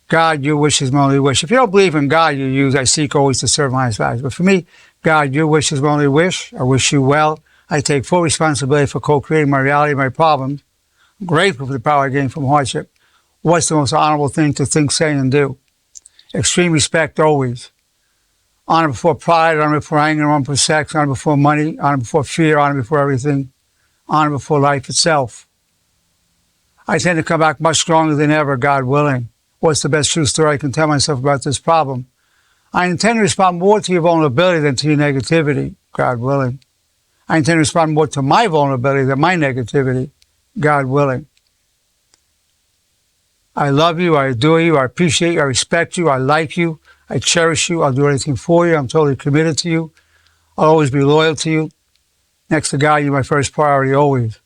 God, your wish is my only wish. If you don't believe in God, you use, I seek always to serve my highest values. But for me, God, your wish is my only wish. I wish you well. I take full responsibility for co-creating my reality, my problems. I'm grateful for the power I gain from hardship. What's the most honorable thing to think, say, and do? Extreme respect always. Honor before pride, honor before anger, honor before sex, honor before money, honor before fear, honor before everything, honor before life itself. I tend to come back much stronger than ever, God willing. What's the best true story I can tell myself about this problem? I intend to respond more to your vulnerability than to your negativity, God willing. I intend to respond more to my vulnerability than my negativity, God willing. I love you, I adore you, I appreciate you, I respect you, I like you, I cherish you, I'll do anything for you, I'm totally committed to you, I'll always be loyal to you. Next to God, you're my first priority always.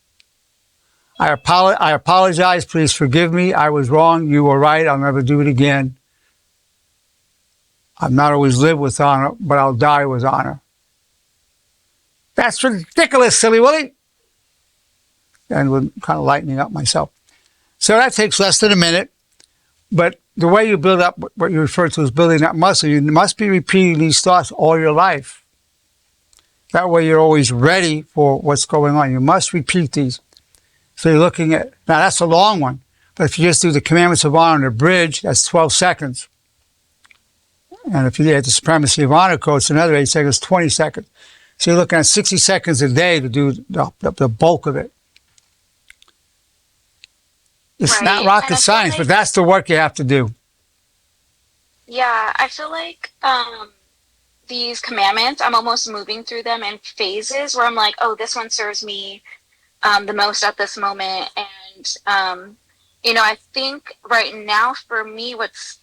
I apologize, please forgive me, I was wrong, you were right, I'll never do it again. I've not always lived with honor, but I'll die with honor. That's ridiculous, silly Willie. and with kind of lightening up myself. So that takes less than a minute. But the way you build up what you refer to as building up muscle, you must be repeating these thoughts all your life. That way you're always ready for what's going on. You must repeat these. So you're looking at, now that's a long one, but if you just do the commandments of honor on the bridge, that's 12 seconds. And if you did the supremacy of honor code, it's another 8 seconds, 20 seconds. So you're looking at 60 seconds a day to do the bulk of it. It's not rocket science, but that's the work you have to do. Yeah, I feel like these commandments, I'm almost moving through them in phases where I'm like, oh, this one serves me the most at this moment. And, I think right now for me, what's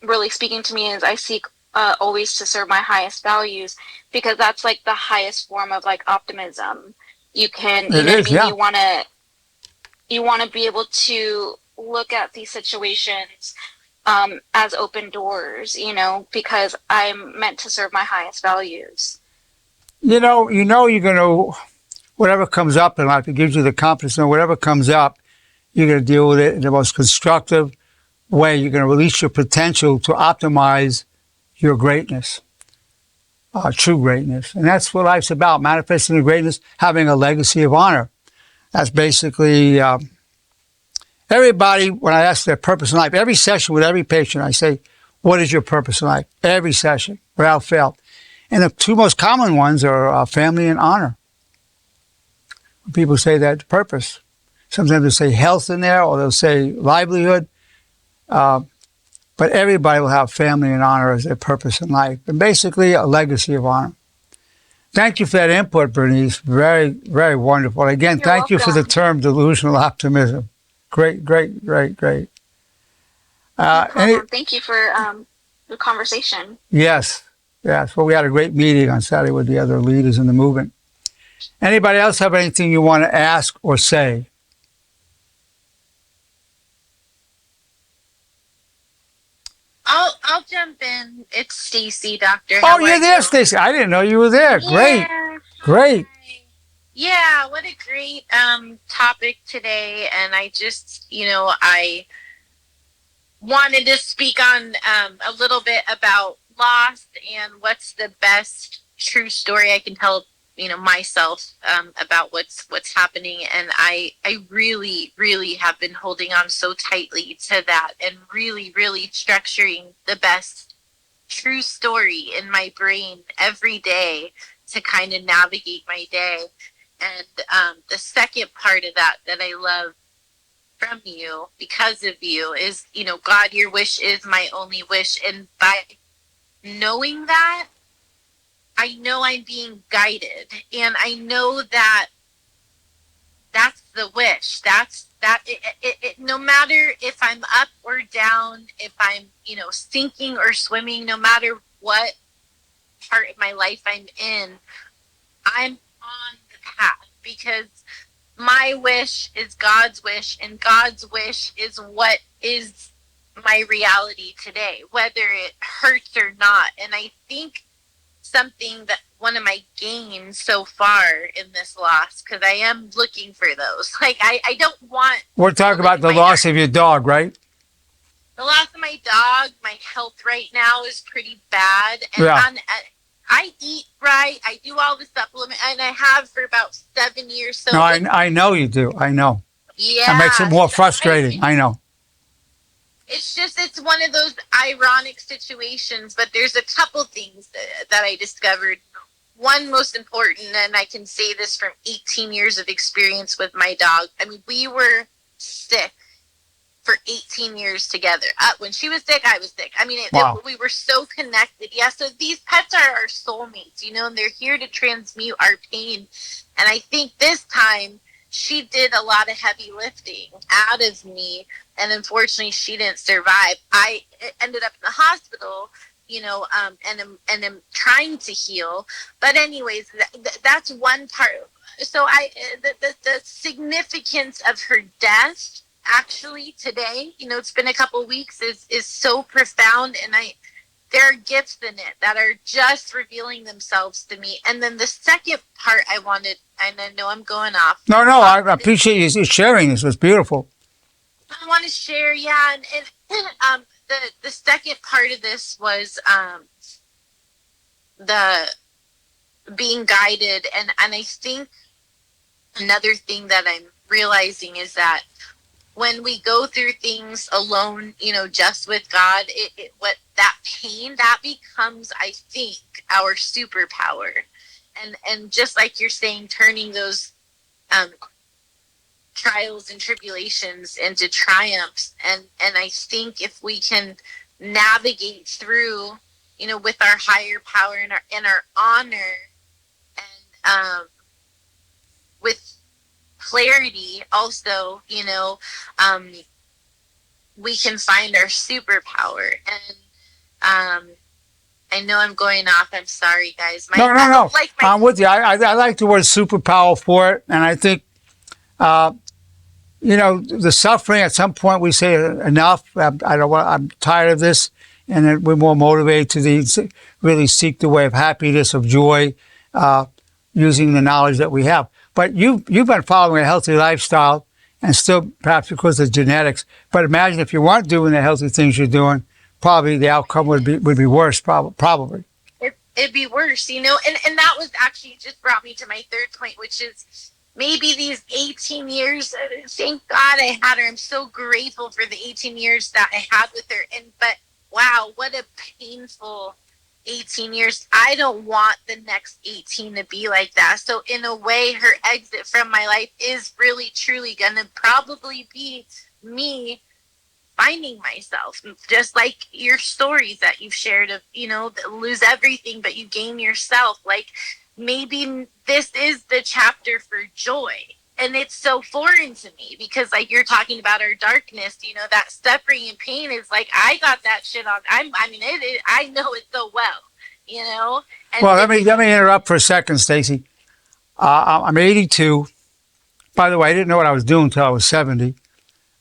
really speaking to me is I seek always to serve my highest values, because that's like the highest form of like optimism. You can, Yeah. you want to be able to look at these situations as open doors, because I'm meant to serve my highest values. You're going to, whatever comes up in life, it gives you the confidence. Whatever comes up, you're going to deal with it in the most constructive way. You're going to release your potential to optimize your greatness, true greatness. And that's what life's about, manifesting the greatness, having a legacy of honor. That's basically everybody, when I ask their purpose in life, every session with every patient, I say, what is your purpose in life? Every session, without fail. And the two most common ones are family and honor. People say that purpose. Sometimes they'll say health in there, or they'll say livelihood. But everybody will have family and honor as their purpose in life. And basically a legacy of honor. Thank you for that input, Bernice. Very, very wonderful. Again, thank you for the term delusional optimism. Great, great, great, great. Thank you for the conversation. Yes. Well, we had a great meeting on Saturday with the other leaders in the movement. Anybody else have anything you want to ask or say? I'll jump in. It's Stacy, Doctor. Oh, you're there, Stacy. I didn't know you were there. Great. Yeah. Great. Yeah, what a great topic today. And I just, I wanted to speak on a little bit about loss and what's the best true story I can tell, myself about what's happening. And I really, really have been holding on so tightly to that and really, really structuring the best true story in my brain every day to kind of navigate my day. And the second part of that I love from you, because of you, is, God, your wish is my only wish. And by knowing that, I know I'm being guided. And I know that that's the wish. No matter if I'm up or down, if I'm, sinking or swimming, no matter what part of my life I'm in, I'm on the path, because my wish is God's wish, and God's wish is what is my reality today, whether it hurts or not. And I think something that one of my gains so far in this loss, because I am looking for those. Like, I don't want... We're talking about the loss of your dog, right? The loss of my dog. My health right now is pretty bad. And yeah. I eat right. I do all the supplement, and I have for about 7 years. So no, I know you do. I know. Yeah. That makes it more frustrating. I know. It's one of those ironic situations, but there's a couple things that I discovered. One most important, and I can say this from 18 years of experience with my dog. I mean, we were sick for 18 years together. When she was sick, I was sick. I mean, we were so connected. Yeah, so these pets are our soulmates, and they're here to transmute our pain. And I think this time she did a lot of heavy lifting out of me, and unfortunately she didn't survive. I ended up in the hospital, and I'm trying to heal. But anyways, that's one part. So the significance of her death, actually today, it's been a couple weeks, is so profound. And there are gifts in it that are just revealing themselves to me. And then the second part I wanted, and I know I'm going off. No, I appreciate you sharing this. It's beautiful. I want to share, yeah, and the second part of this was the being guided, and I think another thing that I'm realizing is that when we go through things alone, just with God, what that pain that becomes, I think, our superpower, and just like you're saying, turning those trials and tribulations into triumphs, and I think if we can navigate through, with our higher power and our honor, and with clarity also, we can find our superpower. And I know I'm going off. I'm sorry, guys. No. I'm with you. I like the word superpower for it, and I think the suffering. At some point, we say enough. I'm tired of this, and then we're more motivated to really seek the way of happiness, of joy, using the knowledge that we have. But you've been following a healthy lifestyle, and still perhaps because of genetics. But imagine if you weren't doing the healthy things you're doing, probably the outcome would be worse. Probably. It'd be worse, and that was actually just brought me to my third point, which is maybe these 18 years. Thank God I had her. I'm so grateful for the 18 years that I had with her. But wow, what a painful 18 years. I don't want the next 18 to be like that. So in a way, her exit from my life is really, truly going to probably be me finding myself, just like your stories that you've shared of, lose everything, but you gain yourself. Like, maybe this is the chapter for joy. And it's so foreign to me because, like, you're talking about our darkness, that suffering and pain is like, I got that shit on. I know it so well, And well, let me interrupt for a second, Stacy. I'm 82. By the way, I didn't know what I was doing until I was 70.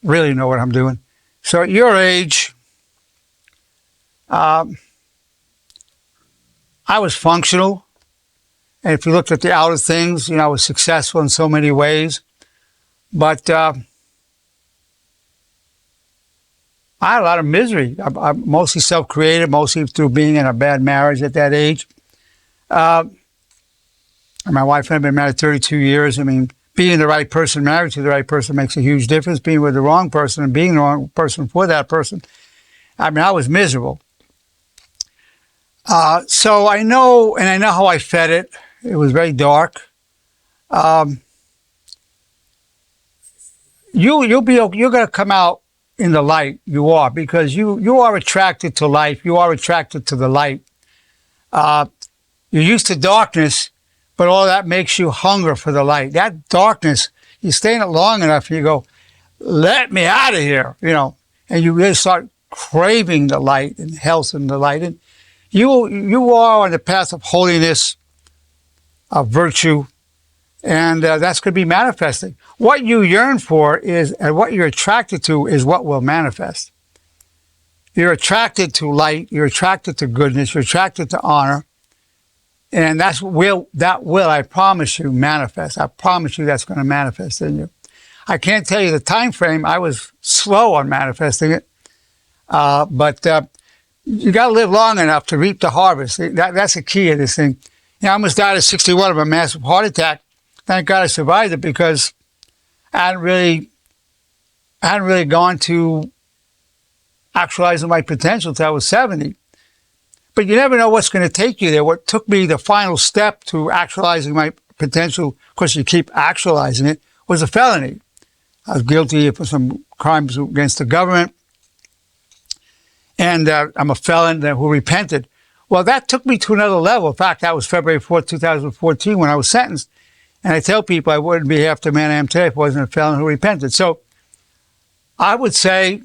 Really know what I'm doing. So at your age, I was functional. And if you looked at the outer things, I was successful in so many ways. But I had a lot of misery. I'm mostly self-created, mostly through being in a bad marriage at that age. And my wife and I have been married 32 years. Being the right person, married to the right person makes a huge difference. Being with the wrong person and being the wrong person for that person. I was miserable. So I know how I fed it. It was very dark. You're going to come out in the light. You are, because you are attracted to life. You are attracted to the light. You're used to darkness, but all that makes you hunger for the light. That darkness, you stay in it long enough, and you go, "Let me out of here," and you really start craving the light and health and the light. And you are on the path of holiness, of virtue, and that's going to be manifesting. What you yearn for and what you're attracted to is what will manifest. You're attracted to light, you're attracted to goodness, you're attracted to honor, and that will, I promise you, manifest. I promise you that's going to manifest in you. I can't tell you the time frame. I was slow on manifesting it, but you got to live long enough to reap the harvest. That's the key of this thing. I almost died at 61 of a massive heart attack. Thank God I survived it, because I hadn't really gone to actualizing my potential until I was 70. But you never know what's going to take you there. What took me the final step to actualizing my potential, of course you keep actualizing it, was a felony. I was guilty of some crimes against the government. And I'm a felon who repented. Well, that took me to another level. In fact, that was February 4th, 2014, when I was sentenced. And I tell people I wouldn't be half the man I am today if I wasn't a felon who repented. So I would say,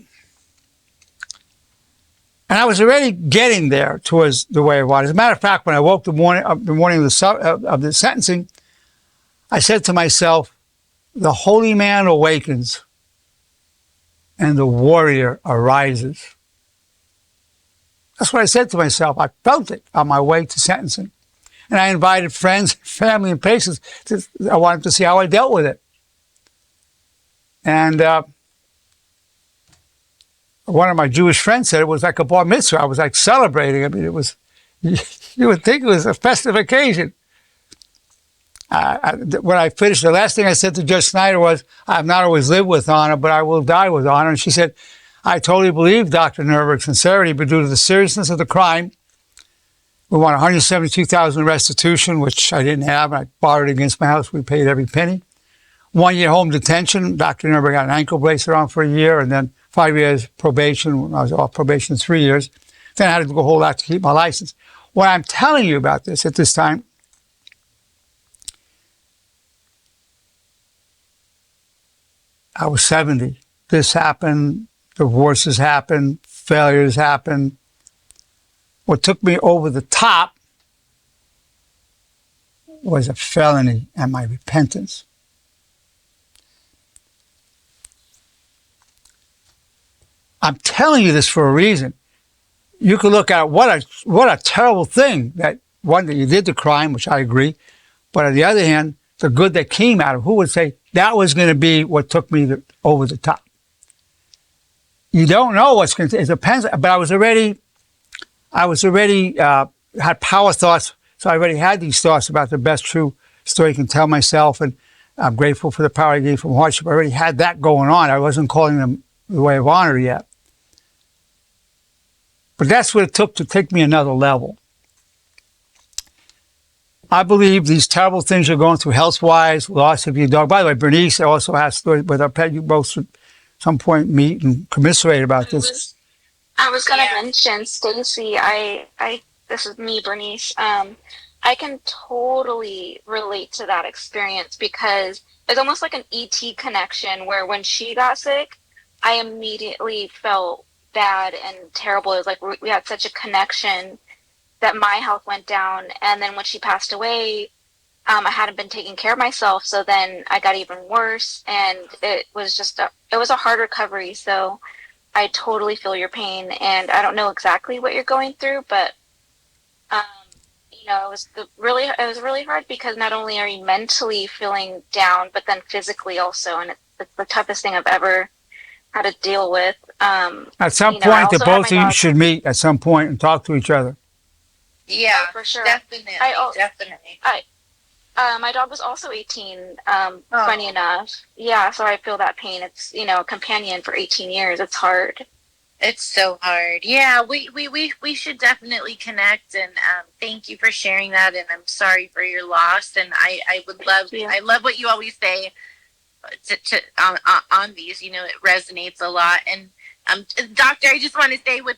and I was already getting there towards the way I was. As a matter of fact, when I woke the morning of the sentencing, I said to myself, the holy man awakens and the warrior arises. That's what I said to myself. I felt it on my way to sentencing. And I invited friends, family, and patients. I wanted to see how I dealt with it. And one of my Jewish friends said it was like a bar mitzvah. I was like celebrating. I mean, it was, you would think it was a festive occasion. When I finished, the last thing I said to Judge Snyder was, I have not always lived with honor, but I will die with honor. And she said, I totally believe Dr. Nerenberg's sincerity, but due to the seriousness of the crime, we want $172,000 restitution, which I didn't have. I borrowed against my house. We paid every penny. 1 year home detention. Dr. Nerenberg got an ankle bracelet on for a year, and then 5 years probation. I was off probation 3 years. Then I had to go a whole lot to keep my license. What I'm telling you about this at this time, I was 70. This happened. Divorces happened. Failures happened. What took me over the top was a felony and my repentance. I'm telling you this for a reason. You could look at what a terrible thing that one, that you did the crime, which I agree, but on the other hand, the good that came out of it. Who would say that was going to be what took me over the top? You don't know what's going to. It depends. But I was already had power thoughts, so I already had these thoughts about the best true story I can tell myself, and I'm grateful for the power I gained from hardship. I already had that going on. I wasn't calling them the way of honor yet. But that's what it took to take me another level. I believe these terrible things you're going through health-wise, loss of your dog. By the way, Bernice also has stories with our pet. You both at some point meet and commiserate about this. I was going to mention, Stacy, this is me, Bernice. I can totally relate to that experience because it's almost like an ET connection where when she got sick, I immediately felt bad and terrible. It was like we had such a connection that my health went down. And then when she passed away, I hadn't been taking care of myself. So then I got even worse. And it was it was a hard recovery. So I totally feel your pain. And I don't know exactly what you're going through, but, it was really hard because not only are you mentally feeling down, but then physically also. And it's the toughest thing I've ever had to deal with. At some point, the both of you should meet at some point and talk to each other. Yeah, for sure. Definitely. Definitely. My dog was also 18, funny enough. Yeah, so I feel that pain. It's, a companion for 18 years. It's hard. It's so hard. Yeah, we should definitely connect, and thank you for sharing that, and I'm sorry for your loss, and I would love, I love what you always say on these, it resonates a lot. And Doctor, I just want to say with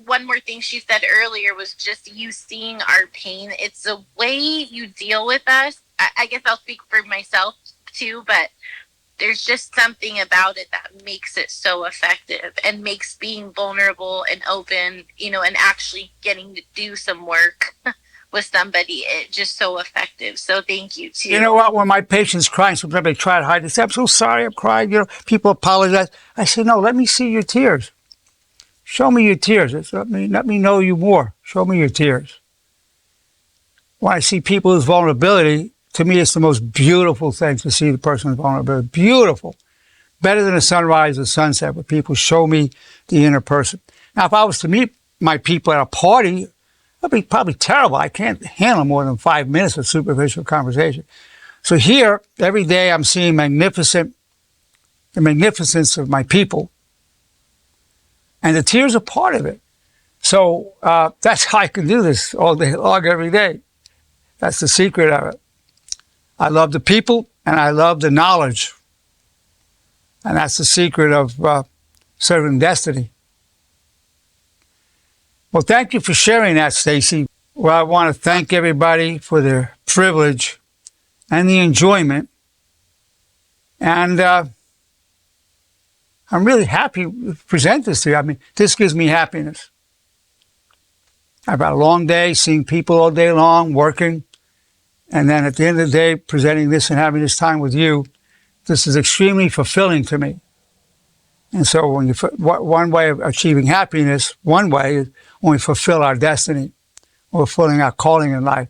one more thing she said earlier was just you seeing our pain. It's the way you deal with us. I guess I'll speak for myself too, but there's just something about it that makes it so effective and makes being vulnerable and open, and actually getting to do some work with somebody, it's just so effective. So thank you too. You know what? When my patients cry, sometimes they try to hide. They say, I'm so sorry, I'm crying. People apologize. I say, no, let me see your tears. Show me your tears. Let me know you more. Show me your tears. When I see people's vulnerability, to me, it's the most beautiful thing to see the person's vulnerability. Beautiful. Better than a sunrise or sunset, where people show me the inner person. Now, if I was to meet my people at a party, that'd be probably terrible. I can't handle more than 5 minutes of superficial conversation. So here, every day I'm seeing the magnificence of my people. And the tears are part of it. So that's how I can do this all day long, every day. That's the secret of it. I love the people and I love the knowledge. And that's the secret of serving destiny. Well, thank you for sharing that, Stacy. Well, I want to thank everybody for their privilege and the enjoyment. And I'm really happy to present this to you. I mean, this gives me happiness. I've had a long day, seeing people all day long, working. And then at the end of the day, presenting this and having this time with you, this is extremely fulfilling to me. And so when you, one way of achieving happiness, one way is when we fulfill our destiny, or fulfilling our calling in life.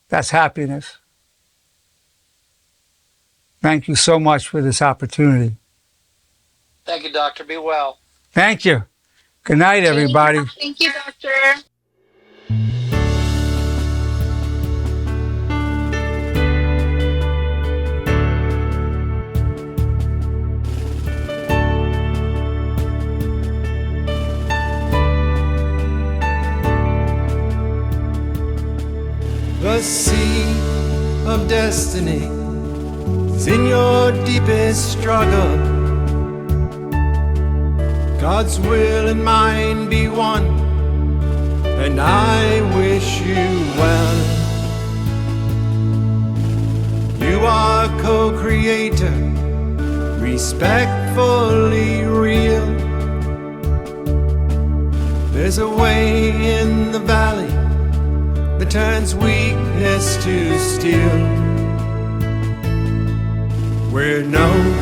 That's happiness. Thank you so much for this opportunity. Thank you, Doctor. Be well. Thank you. Good night, everybody. Thank you, Doctor. The sea of destiny is in your deepest struggle. God's will and mine be one, and I wish you well. You are co-creator, respectfully real. There's a way in the valley that turns weakness to steel. We're known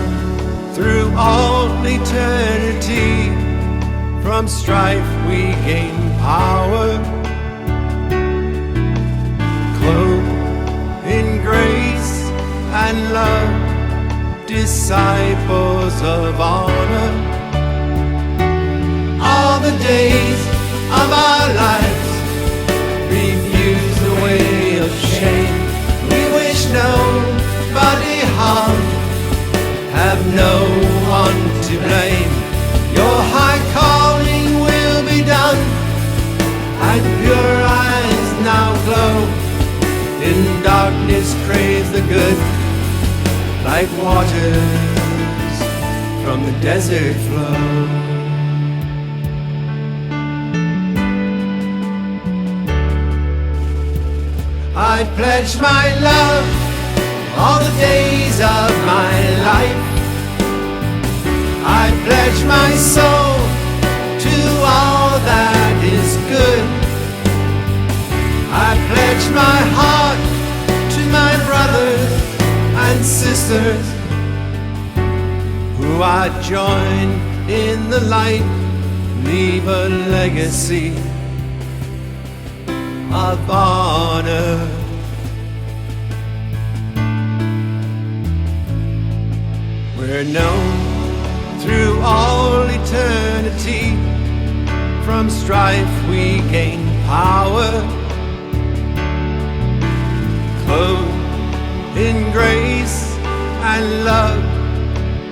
through all eternity, from strife we gain power, clothed in grace and love, disciples of honor. All the days of our lives refuse the way of shame. We wish nobody harm, have no one to blame. Your high calling will be done, and pure eyes now glow. In darkness crave the good, like waters from the desert flow. I pledge my love all the days of my life. I pledge my soul to all that is good. I pledge my heart to my brothers and sisters, who I join in the light, leave a legacy of honor. We're known through all eternity, from strife we gain power, clothed in grace and love,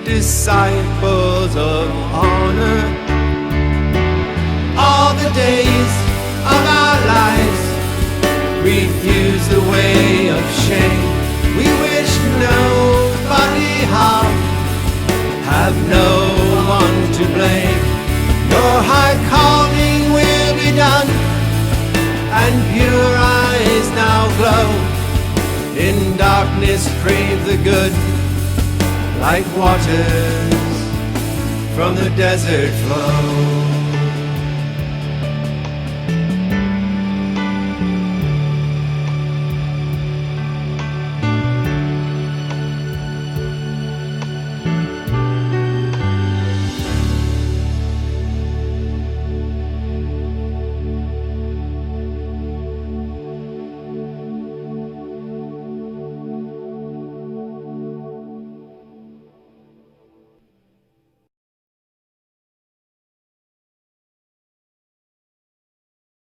disciples of honor. All the days of our lives refuse the way of shame. We wish nobody harm, have no one to blame. Your high calling will be done, and pure eyes now glow. In darkness crave the good, like waters from the desert flow.